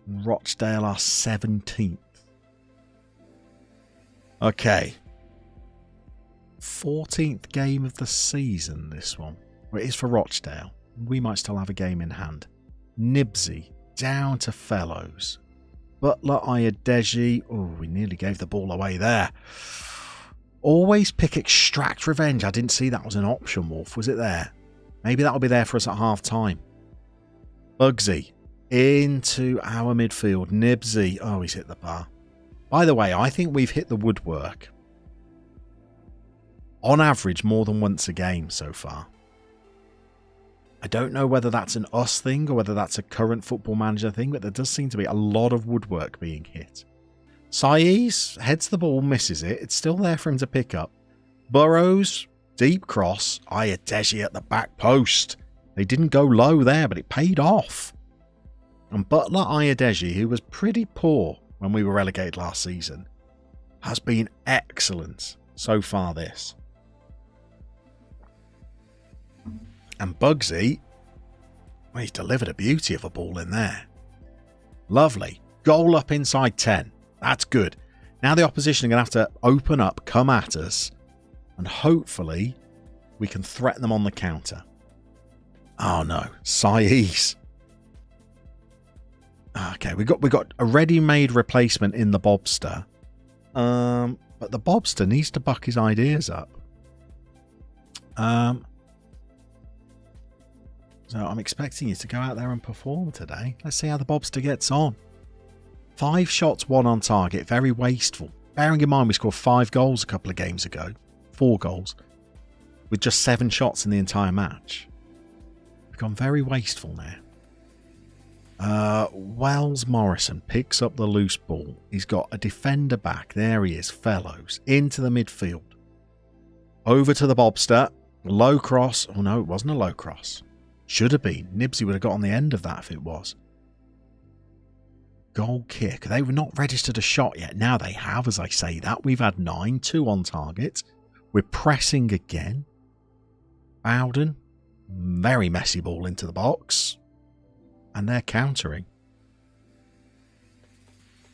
Rochdale are 17th. Okay. 14th game of the season, this one. Well, it is for Rochdale. We might still have a game in hand. Nibsy down to Fellows. Butler Ayadeji. Oh, we nearly gave the ball away there. Always pick Extract Revenge. I didn't see that was an option, Wolf. Was it there? Maybe that'll be there for us at half time. Bugsy into our midfield. Nibsy. Oh, he's hit the bar. By the way, I think we've hit the woodwork. On average, more than once a game so far. I don't know whether that's an us thing or whether that's a current Football Manager thing, but there does seem to be a lot of woodwork being hit. Saiz heads the ball, misses it. It's still there for him to pick up. Burrows, deep cross. Ayadeji at the back post. They didn't go low there, but it paid off. And Butler Ayadeji, who was pretty poor when we were relegated last season, has been excellent so far this. And Bugsy, well, he's delivered a beauty of a ball in there. Lovely. Goal up inside 10. That's good. Now the opposition are going to have to open up, come at us, and hopefully we can threaten them on the counter. Oh no, Sais. Okay, we got a ready-made replacement in the Bobster. But the Bobster needs to buck his ideas up. So I'm expecting you to go out there and perform today. Let's see how the Bobster gets on. 5 shots, 1 on target. Very wasteful. Bearing in mind we scored 5 goals a couple of games ago. 4 goals. With just 7 shots in the entire match. We've gone very wasteful now. Wells Morrison picks up the loose ball. He's got a defender back. There he is. Fellows. Into the midfield. Over to the Bobster. Low cross. Oh no, it wasn't a low cross. Should have been. Nibsy would have got on the end of that if it was. Goal kick. They were not registered a shot yet. Now they have, as I say that. We've had 9. 2 on target. We're pressing again. Bowden. Very messy ball into the box. And they're countering.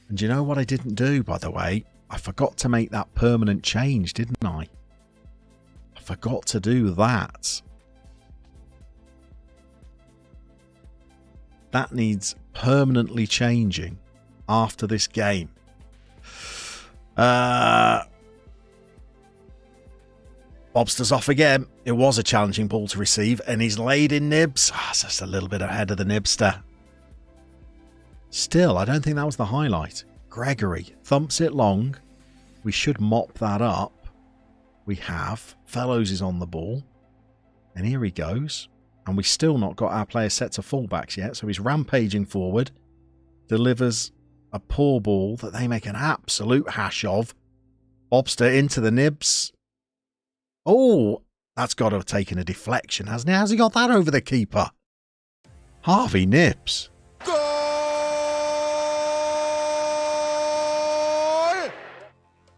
And you know what I didn't do, by the way? I forgot to make that permanent change, didn't I? I forgot to do that. That needs permanently changing after this game. Bobster's off again. It was a challenging ball to receive, and he's laid in Nibs. It's just a little bit ahead of the Nibster. Still, I don't think that was the highlight. Gregory thumps it long. We should mop that up. We have. Fellows is on the ball. And here he goes. And we've still not got our player set to fullbacks yet. So he's rampaging forward. Delivers a poor ball that they make an absolute hash of. Bobster into the Nibs. Oh, that's got to have taken a deflection, hasn't it? How's he got that over the keeper? Harvey Nibs. Goal!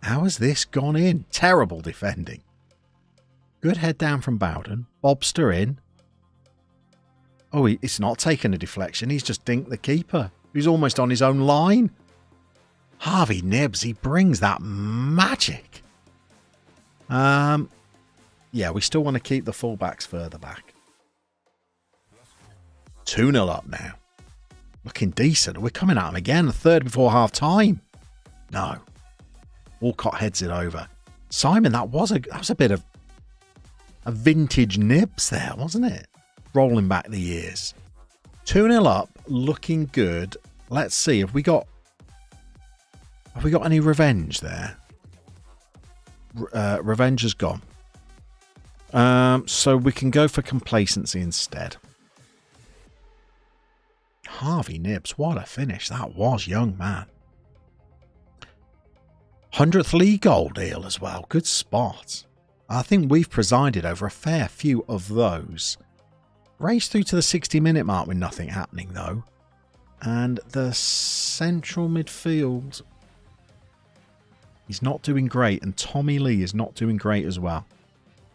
How has this gone in? Terrible defending. Good head down from Bowden. Bobster in. Oh, it's not taken a deflection. He's just dinked the keeper. He's almost on his own line. Harvey Nibs, he brings that magic. Yeah, we still want to keep the fullbacks further back. 2-0 up now. Looking decent. We're coming at him again. A third before half time. No. Walcott heads it over. Simon, that was a bit of a vintage Nibs there, wasn't it? Rolling back the years. 2-0 up, looking good. Let's see, have we got any revenge there? Revenge has gone. So we can go for complacency instead. Harvey Nibs, what a finish that was, young man. 100th league goal deal as well. Good spot. I think we've presided over a fair few of those. Race through to the 60-minute mark with nothing happening, though. And the central midfield, he's not doing great. And Tommy Lee is not doing great as well.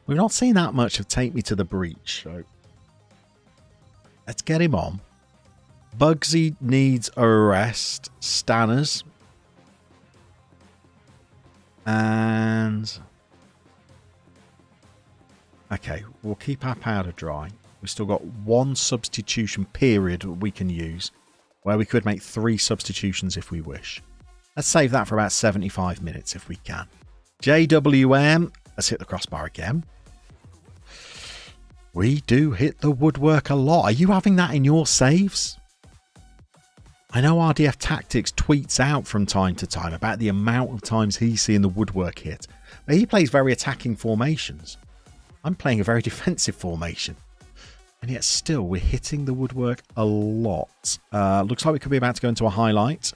We've not seen that much of Take Me to the Breach. So let's get him on. Bugsy needs a rest. Stanners. And okay, we'll keep our powder dry. We've still got 1 substitution period we can use, where we could make 3 substitutions if we wish. Let's save that for about 75 minutes if we can. JWM, let's hit the crossbar again. We do hit the woodwork a lot. Are you having that in your saves? I know RDF Tactics tweets out from time to time about the amount of times he's seeing the woodwork hit. But he plays very attacking formations. I'm playing a very defensive formation. And yet still, we're hitting the woodwork a lot. Looks like we could be about to go into a highlight.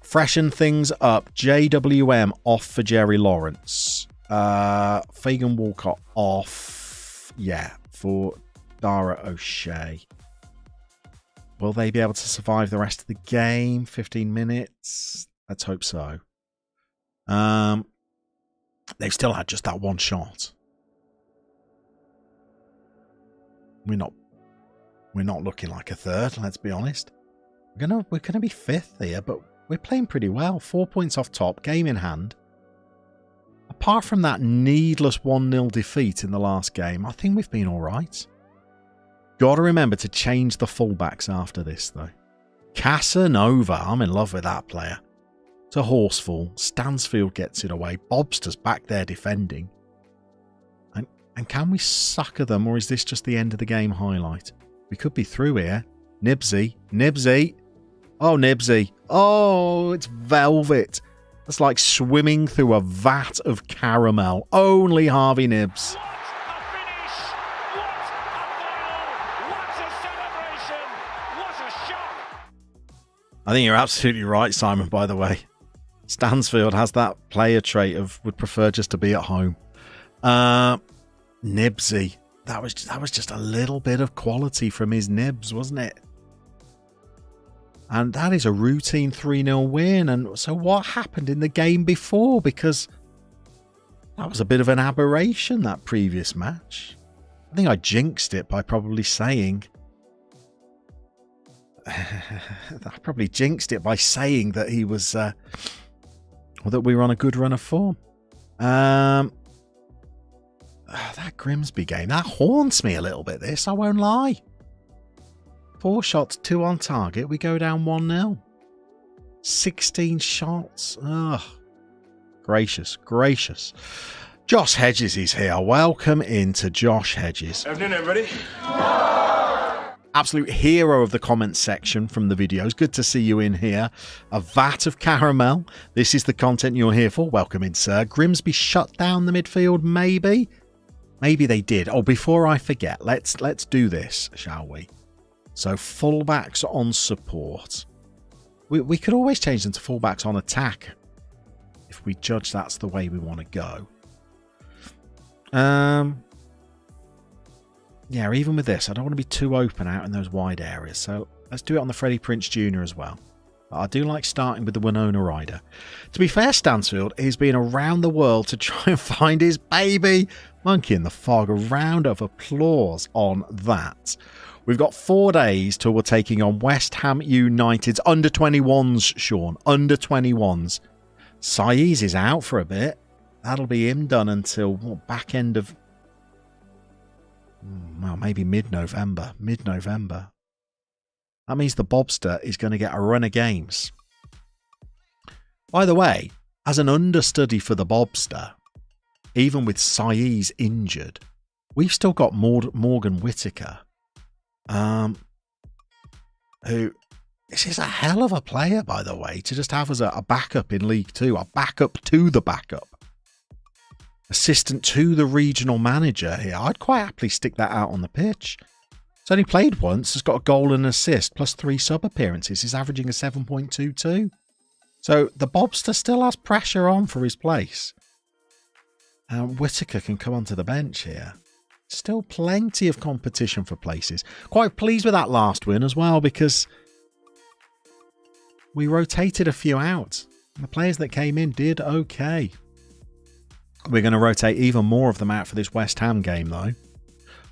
Freshen things up. JWM off for Jerry Lawrence. Fagan Walcott off. Yeah, for Dara O'Shea. Will they be able to survive the rest of the game? 15 minutes? Let's hope so. They've still had just that one shot. We're not looking like a third, let's be honest. We're gonna be fifth here, but we're playing pretty well. 4 points off top, game in hand. Apart from that needless 1-0 defeat in the last game, I think we've been alright. Got to remember to change the fullbacks after this, though. Casanova, I'm in love with that player. It's a horseful. Stansfield gets it away. Bobster's back there defending. And can we sucker them, or is this just the end of the game highlight? We could be through here. Nibsy. Oh, Nibsy. Oh, it's velvet. It's like swimming through a vat of caramel. Only Harvey Nibbs. What a finish! What a goal! What a celebration! What a shot! I think you're absolutely right, Simon, by the way. Stansfield has that player trait of would prefer just to be at home. Nibsy. That was just a little bit of quality from his nibs, wasn't it? And that is a routine 3-0 win. And so what happened in the game before? Because that was a bit of an aberration, that previous match. I think I jinxed it by probably saying... I probably jinxed it by saying that he was... that we were on a good run of form. That Grimsby game, that haunts me a little bit, this, I won't lie. 4 shots, 2 on target. We go down 1-0. 16 shots. Ugh. Gracious. Josh Hedges is here. Welcome into Josh Hedges. Afternoon, everybody. Absolute hero of the comments section from the videos. Good to see you in here. A vat of caramel. This is the content you're here for. Welcome in, sir. Grimsby shut down the midfield, maybe? Maybe they did. Oh, before I forget, let's do this, shall we? So fullbacks on support. We could always change them to fullbacks on attack if we judge that's the way we want to go. Yeah, even with this, I don't want to be too open out in those wide areas. So let's do it on the Freddie Prinze Jr. as well. But I do like starting with the Winona Ryder. To be fair, Stansfield, he's been around the world to try and find his baby. Monkey in the fog. A round of applause on that. We've got 4 days till we're taking on West Ham United's under-21s, Sean. Under-21s. Saiz is out for a bit. That'll be him done until back end of... well, maybe mid-November. Mid-November. That means the Bobster is going to get a run of games. By the way, as an understudy for the Bobster, even with Saiz injured, we've still got Morgan Whittaker. Who this is a hell of a player, by the way, to just have as a backup in League Two, a backup to the backup, assistant to the regional manager here. I'd quite happily stick that out on the pitch. He's only played once, has got a goal and an assist, plus 3 sub appearances. He's averaging a 7.22. So the Bobster still has pressure on for his place. Whittaker can come onto the bench here. Still plenty of competition for places. Quite pleased with that last win as well, because we rotated a few out. The players that came in did okay. We're going to rotate even more of them out for this West Ham game, though.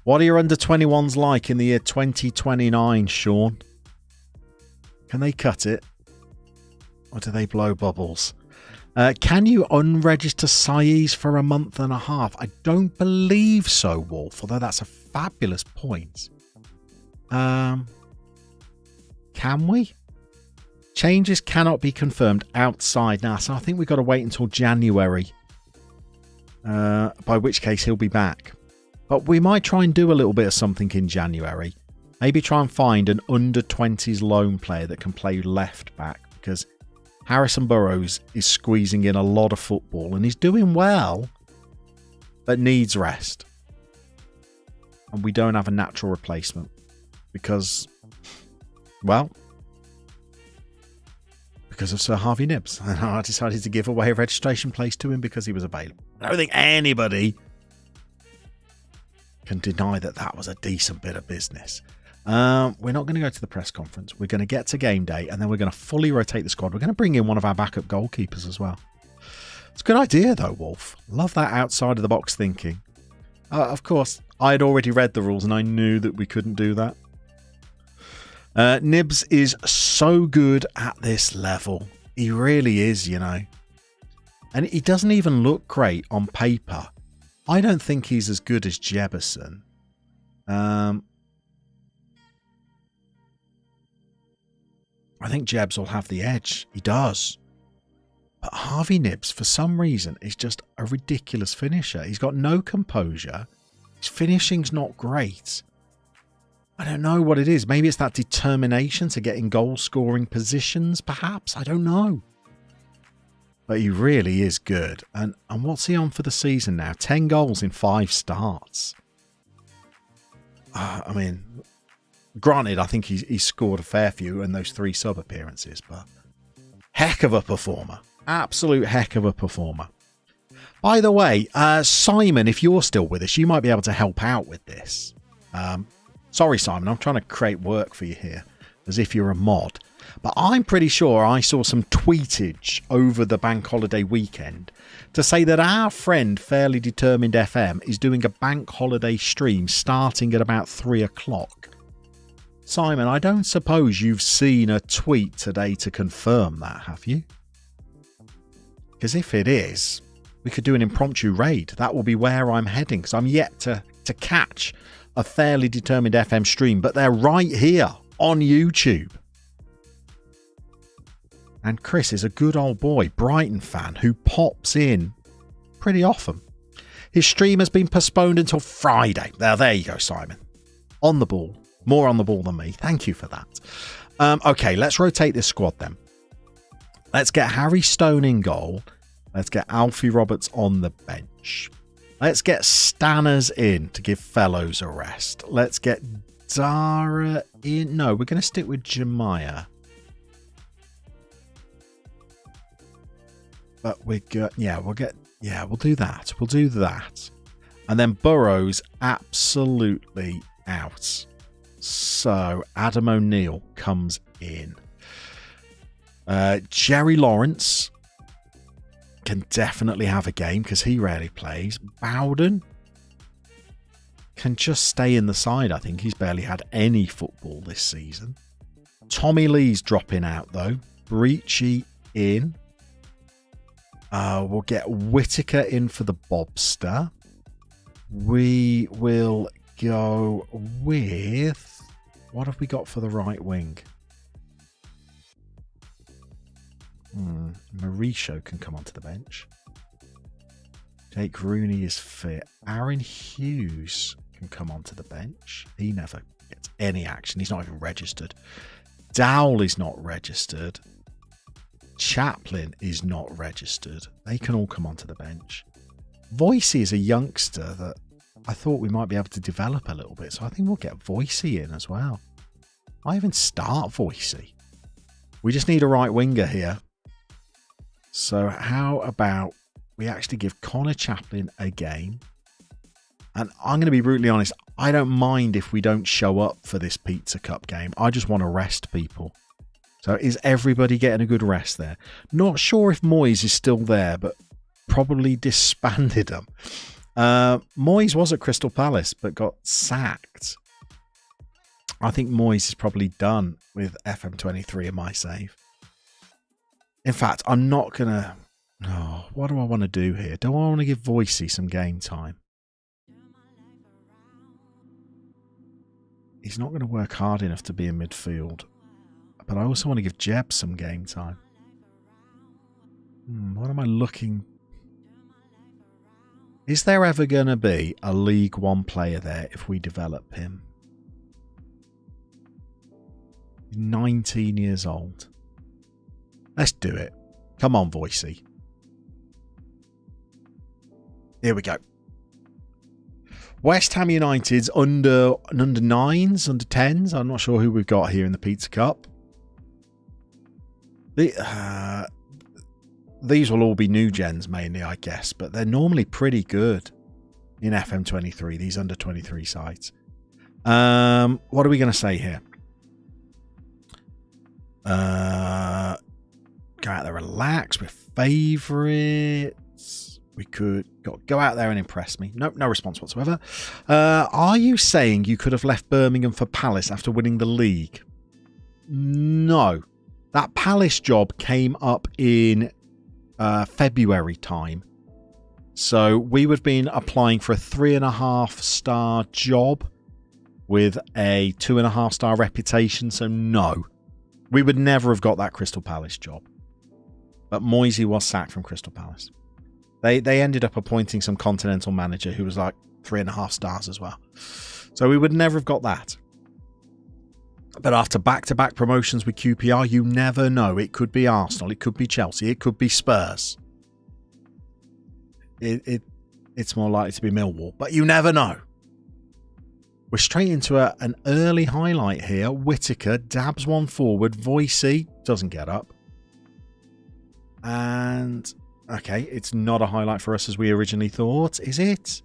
What are your under-21s like in the year 2029, Sean? Can they cut it? Or do they blow bubbles? Can you unregister Saiz for a month and a half? I don't believe so, Wolf, although that's a fabulous point. Can we? Changes cannot be confirmed outside now, so I think we've got to wait until January, by which case he'll be back. But we might try and do a little bit of something in January. Maybe try and find an under-20s loan player that can play left back, because Harrison Burrows is squeezing in a lot of football and he's doing well, but needs rest. And we don't have a natural replacement because, well, because of Sir Harvey Nibbs. And I decided to give away a registration place to him because he was available. I don't think anybody can deny that that was a decent bit of business. We're not going to go to the press conference. We're going to get to game day and then we're going to fully rotate the squad. We're going to bring in one of our backup goalkeepers as well. It's a good idea, though, Wolf. Love that outside of the box thinking. Of course, I had already read the rules and I knew that we couldn't do that. Nibs is so good at this level. He really is, you know. And he doesn't even look great on paper. I don't think he's as good as Jebison. I think Jebs will have the edge. He does. But Harvey Nibs, for some reason, is just a ridiculous finisher. He's got no composure. His finishing's not great. I don't know what it is. Maybe it's that determination to get in goal-scoring positions, perhaps. I don't know. But he really is good. And what's he on for the season now? 10 goals in 5 starts. I mean, granted, I think he's scored a fair few in those 3 sub-appearances, but heck of a performer. Absolute heck of a performer. By the way, Simon, if you're still with us, you might be able to help out with this. Sorry, Simon, I'm trying to create work for you here, as if you're a mod. But I'm pretty sure I saw some tweetage over the bank holiday weekend to say that our friend Fairly Determined FM is doing a bank holiday stream starting at about 3 o'clock. Simon, I don't suppose you've seen a tweet today to confirm that, have you? Because if it is, we could do an impromptu raid. That will be where I'm heading, because I'm yet to catch a Fairly Determined FM stream, but they're right here on YouTube. And Chris is a good old boy, Brighton fan, who pops in pretty often. His stream has been postponed until Friday. There you go, Simon. On the ball. More on the ball than me. Thank you for that. Okay, let's rotate this squad then. Let's get Harry Stone in goal. Let's get Alfie Roberts on the bench. Let's get Stanners in to give Fellows a rest. Let's get Dara in. No, we're going to stick with Jemiah. But we'll do that. We'll do that. And then Burrows absolutely out. So Adam O'Neill comes in. Jerry Lawrence can definitely have a game because he rarely plays. Bowden can just stay in the side. I think he's barely had any football this season. Tommy Lee's dropping out though. Breachy in. We'll get Whittaker in for the Bobster. We will go with... What have we got for the right wing? Mauricio can come onto the bench. Jake Rooney is fit. Aaron Hughes can come onto the bench. He never gets any action. He's not even registered. Dowell is not registered. Chaplin is not registered. They can all come onto the bench. Voicey is a youngster that I thought we might be able to develop a little bit. So I think we'll get Voicey in as well. I even start Voicey. We just need a right winger here. So how about we actually give Connor Chaplin a game? And I'm going to be brutally honest. I don't mind if we don't show up for this Pizza Cup game. I just want to rest people. So is everybody getting a good rest there? Not sure if Moyes is still there, but probably disbanded them. Moyes was at Crystal Palace, but got sacked. I think Moyes is probably done with FM23 in my save. In fact, I'm not going to... Oh, what do I want to do here? Do I want to give Voicey some game time? He's not going to work hard enough to be in midfield. But I also want to give Jeb some game time. What am I looking... Is there ever going to be a League One player there if we develop him? 19 years old. Let's do it. Come on, Voicey. Here we go. West Ham United's under 9s, under 10s. I'm not sure who we've got here in the Pizza Cup. These will all be new gens mainly, I guess, but they're normally pretty good in FM23, these under 23 sides. What are we going to say here? Go out there, relax. We're favourite. minutes. We could go out there and impress me. Nope, no response whatsoever. Are you saying you could have left Birmingham for Palace after winning the league? No. That Palace job came up in February time. So we would have been applying for a 3.5-star job with a 2.5-star reputation. So no, we would never have got that Crystal Palace job. But Moisey was sacked from Crystal Palace. They ended up appointing some continental manager who was like 3.5 stars as well. So we would never have got that. But after back-to-back promotions with QPR, you never know. It could be Arsenal, it could be Chelsea, it could be Spurs. It's more likely to be Millwall, but you never know. We're straight into an early highlight here. Whittaker dabs one forward. Voicey doesn't get up. And, okay, it's not a highlight for us as we originally thought, is it?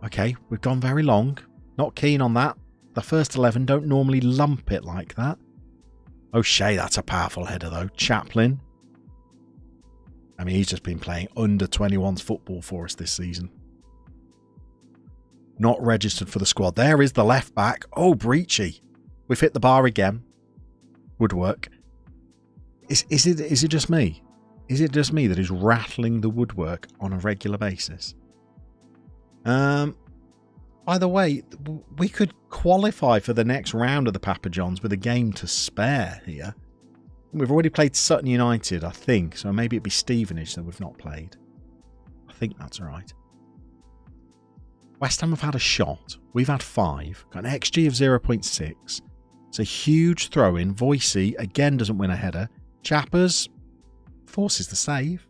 Okay, we've gone very long. Not keen on that. The first 11 don't normally lump it like that. O'Shea, that's a powerful header though. Chaplin. I mean, he's just been playing under 21s football for us this season. Not registered for the squad. There is the left back. Oh, Breachy. We've hit the bar again. Woodwork. Is it just me? Is it just me that is rattling the woodwork on a regular basis? By the way, we could qualify for the next round of the Papa Johns with a game to spare here. We've already played Sutton United, I think, so maybe it'd be Stevenage that we've not played. I think that's right. West Ham have had a shot. We've had 5. Got an XG of 0.6. It's a huge throw-in. Voicey, again, doesn't win a header. Chappers forces the save.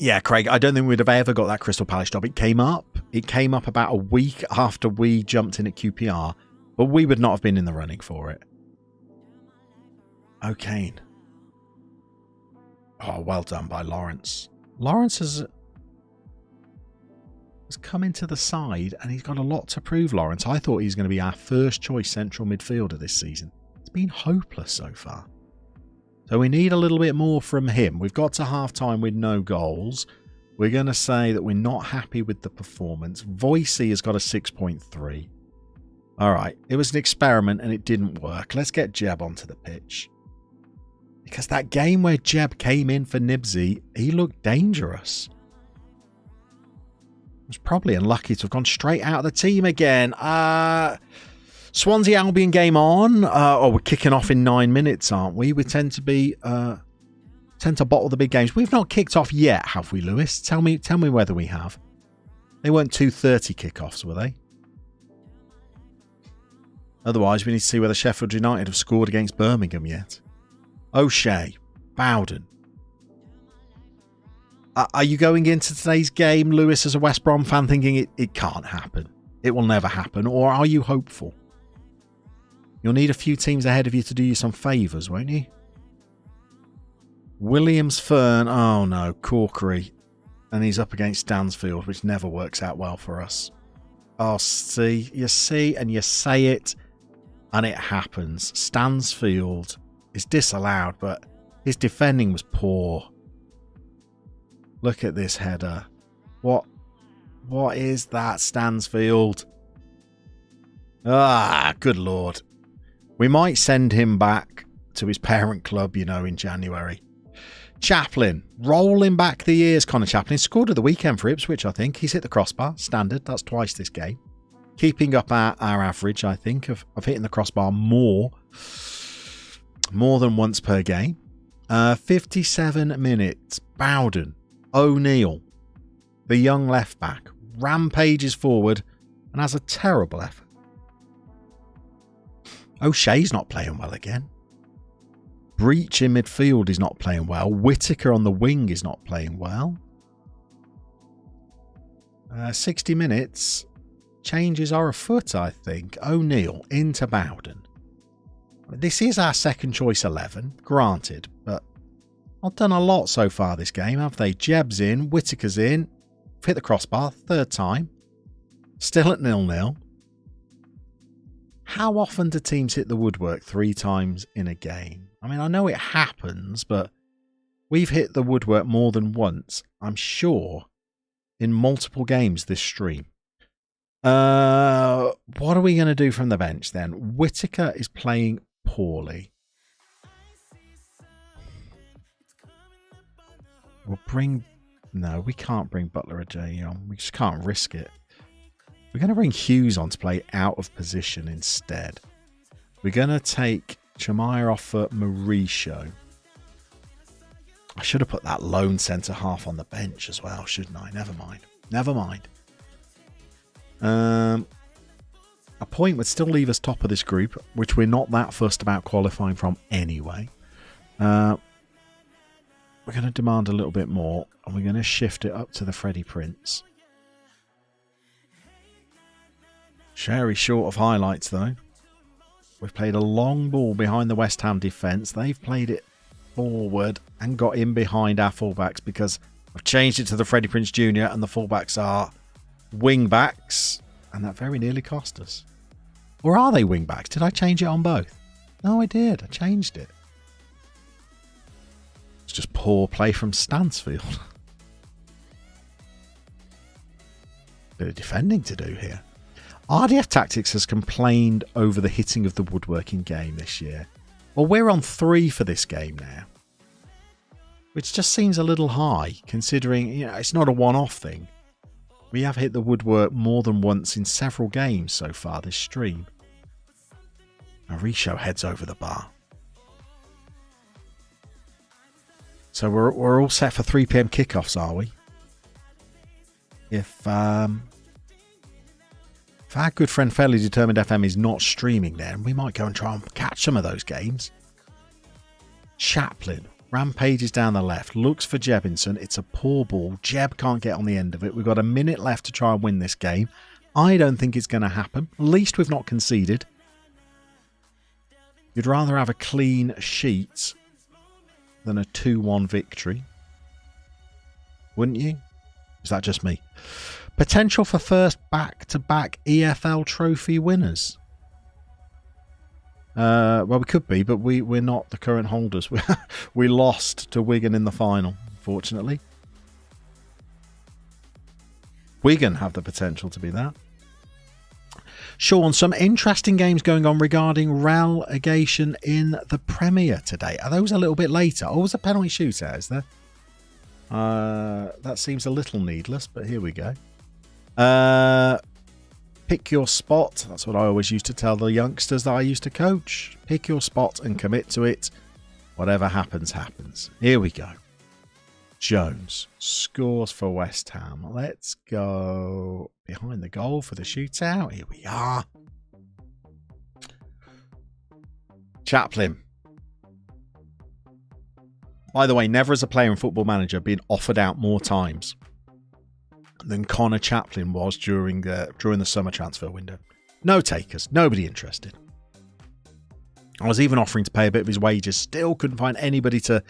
Yeah, Craig, I don't think we'd have ever got that Crystal Palace job. It came up. It came up about a week after we jumped in at QPR, but we would not have been in the running for it. O'Kane. Oh, well done by Lawrence. Lawrence has come into the side and he's got a lot to prove, Lawrence. I thought he was going to be our first choice central midfielder this season. It's been hopeless so far. So we need a little bit more from him. We've got to half-time with no goals. We're going to say that we're not happy with the performance. Voicey has got a 6.3. All right, it was an experiment and it didn't work. Let's get Jeb onto the pitch. Because that game where Jeb came in for Nibsy, he looked dangerous. It was probably unlucky to have gone straight out of the team again. Swansea Albion game on. We're kicking off in 9 minutes, aren't we? We tend to bottle the big games. We've not kicked off yet, have we, Lewis? Tell me whether we have. They weren't 2:30 kickoffs, were they? Otherwise, we need to see whether Sheffield United have scored against Birmingham yet. O'Shea, Bowden. Are you going into today's game, Lewis, as a West Brom fan, thinking it can't happen? It will never happen. Or are you hopeful? You'll need a few teams ahead of you to do you some favours, won't you? Williams Fern. Oh no, Corkery. And he's up against Stansfield, which never works out well for us. Oh, see and you say it, and it happens. Stansfield is disallowed, but his defending was poor. Look at this header. What is that, Stansfield? Ah, good lord. We might send him back to his parent club, in January. Chaplin, rolling back the years. Connor Chaplin scored at the weekend for Ipswich, I think. He's hit the crossbar, standard. That's twice this game. Keeping up our average, I think, of hitting the crossbar more than once per game. 57 minutes. Bowden, O'Neill, the young left back, rampages forward and has a terrible effort. O'Shea's not playing well again. Breach in midfield is not playing well. Whittaker on the wing is not playing well. 60 minutes. Changes are afoot, I think. O'Neill into Bowden. This is our second choice 11, granted, but not done a lot so far this game, have they? Jeb's in, Whittaker's in. Hit the crossbar, third time. Still at 0-0. How often do teams hit the woodwork 3 times in a game? I mean, I know it happens, but We've hit the woodwork more than once, I'm sure, in multiple games this stream. What are we going to do from the bench then? Whittaker is playing poorly. We'll bring... No, we can't bring Butler Ajayi on. We just can't risk it. We're going to bring Hughes on to play out of position instead. We're going to take Chamaya off for Mauricio. I should have put that lone centre-half on the bench as well, shouldn't I? Never mind. Never mind. A point would still leave us top of this group, which we're not that fussed about qualifying from anyway. We're going to demand a little bit more, and we're going to shift it up to the Freddie Prince. Sherry short of highlights, though. We've played a long ball behind the West Ham defence. They've played it forward and got in behind our fullbacks because I've changed it to the Freddie Prince Jr. and the fullbacks are wing backs, and that very nearly cost us. Or are they wing backs? Did I change it on both? No, I did. I changed it. It's just poor play from Stansfield. Bit of defending to do here. RDF Tactics has complained over the hitting of the woodworking game this year. Well, we're on 3 for this game now, which just seems a little high considering, you know, it's not a one-off thing. We have hit the woodwork more than once in several games so far this stream. Mauricio heads over the bar. So we're all set for 3 PM kickoffs, are we? If our good friend Fairly Determined FM is not streaming then, we might go and try and catch some of those games. Chaplin rampages down the left, looks for Jebinson. It's a poor ball. Jeb can't get on the end of it. We've got a minute left to try and win this game. I don't think it's going to happen. At least we've not conceded. You'd rather have a clean sheet than a 2-1 victory, wouldn't you? Is that just me? Potential for first back-to-back EFL trophy winners. Well, we could be, but we're not the current holders. We lost to Wigan in the final, unfortunately. Wigan have the potential to be that. Sean, some interesting games going on regarding relegation in the Premier today. Are those a little bit later? Oh, was a penalty shootout, is there? That seems a little needless, but here we go. Pick your spot. That's what I always used to tell the youngsters that I used to coach. Pick your spot and commit to it. Whatever happens, happens. Here we go. Jones scores for West Ham. Let's go behind the goal for the shootout. Here we are. Chaplin. By the way, never as a player in Football Manager been offered out more times than Connor Chaplin was during the summer transfer window. No takers, nobody interested. I was even offering to pay a bit of his wages, still couldn't find anybody to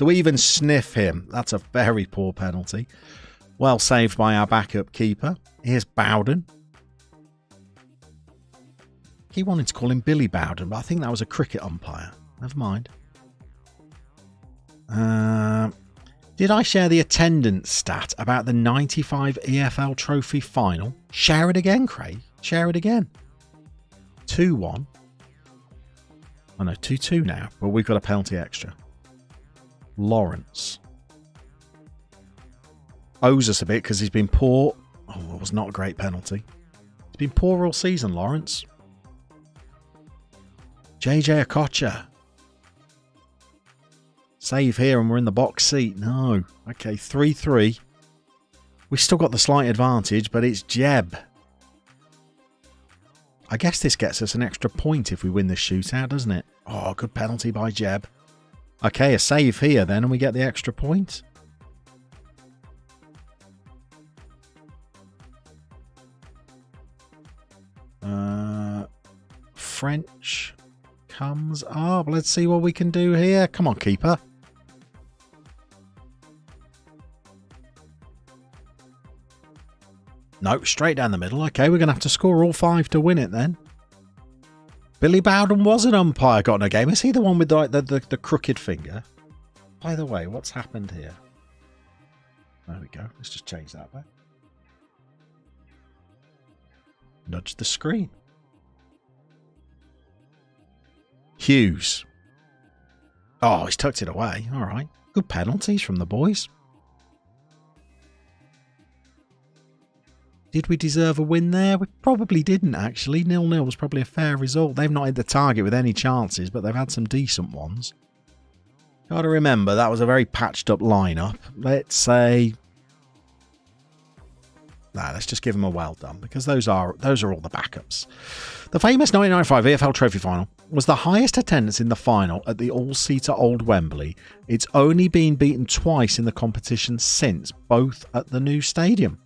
even sniff him. That's a very poor penalty. Well saved by our backup keeper. Here's Bowden. He wanted to call him Billy Bowden, but I think that was a cricket umpire. Never mind. Did I share the attendance stat about the 95 EFL Trophy final? Share it again, Craig. Share it again. 2-1. Oh no, 2-2 now. But we've got a penalty extra. Lawrence. Owes us a bit because he's been poor. Oh, it was not a great penalty. He's been poor all season, Lawrence. JJ Okocha. Save here and we're in the box seat. No. Okay, 3-3. We've still got the slight advantage, but it's Jeb. I guess this gets us an extra point if we win this shootout, doesn't it? Oh, good penalty by Jeb. Okay, a save here then and we get the extra point. French comes up. Let's see what we can do here. Come on, keeper. No, straight down the middle. Okay, we're going to have to score all 5 to win it then. Billy Bowden was an umpire, got no game. Is he the one with the crooked finger? By the way, what's happened here? There we go. Let's just change that back. Nudge the screen. Hughes. Oh, he's tucked it away. All right. Good penalties from the boys. Did we deserve a win there? We probably didn't, actually. 0-0 was probably a fair result. They've not hit the target with any chances, but they've had some decent ones. Got to remember, that was a very patched up lineup. Let's say... let's just give them a well done, because those are all the backups. The famous 1995 EFL Trophy Final was the highest attendance in the final at the all-seater Old Wembley. It's only been beaten twice in the competition since, both at the new stadium.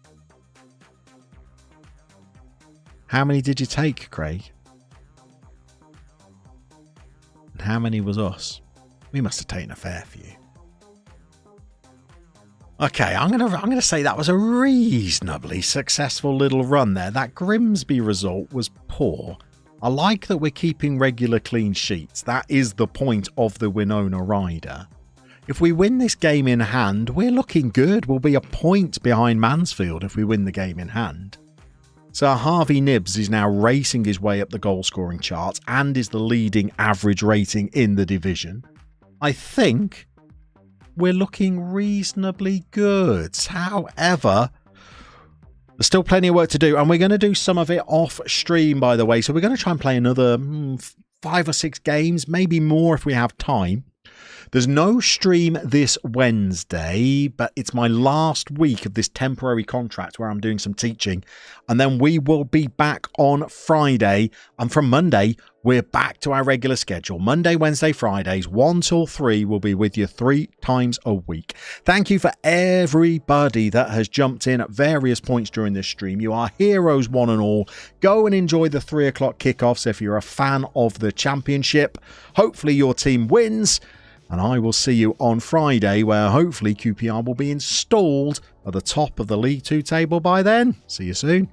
How many did you take, Craig? And how many was us? We must have taken a fair few. Okay, I'm gonna say that was a reasonably successful little run there. That Grimsby result was poor. I like that we're keeping regular clean sheets. That is the point of the Winona Rider. If we win this game in hand, we're looking good. We'll be a point behind Mansfield if we win the game in hand. So Harvey Nibbs is now racing his way up the goal scoring charts and is the leading average rating in the division. I think we're looking reasonably good. However, there's still plenty of work to do, and we're going to do some of it off stream, by the way. So we're going to try and play another 5 or 6 games, maybe more if we have time. There's no stream this Wednesday, but it's my last week of this temporary contract where I'm doing some teaching. And then we will be back on Friday. And from Monday, we're back to our regular schedule. Monday, Wednesday, Fridays, 1 till 3. We'll be with you 3 times a week. Thank you for everybody that has jumped in at various points during this stream. You are heroes, one and all. Go and enjoy the 3 o'clock kickoffs if you're a fan of the championship. Hopefully your team wins. And I will see you on Friday, where hopefully QPR will be installed at the top of the League 2 table by then. See you soon.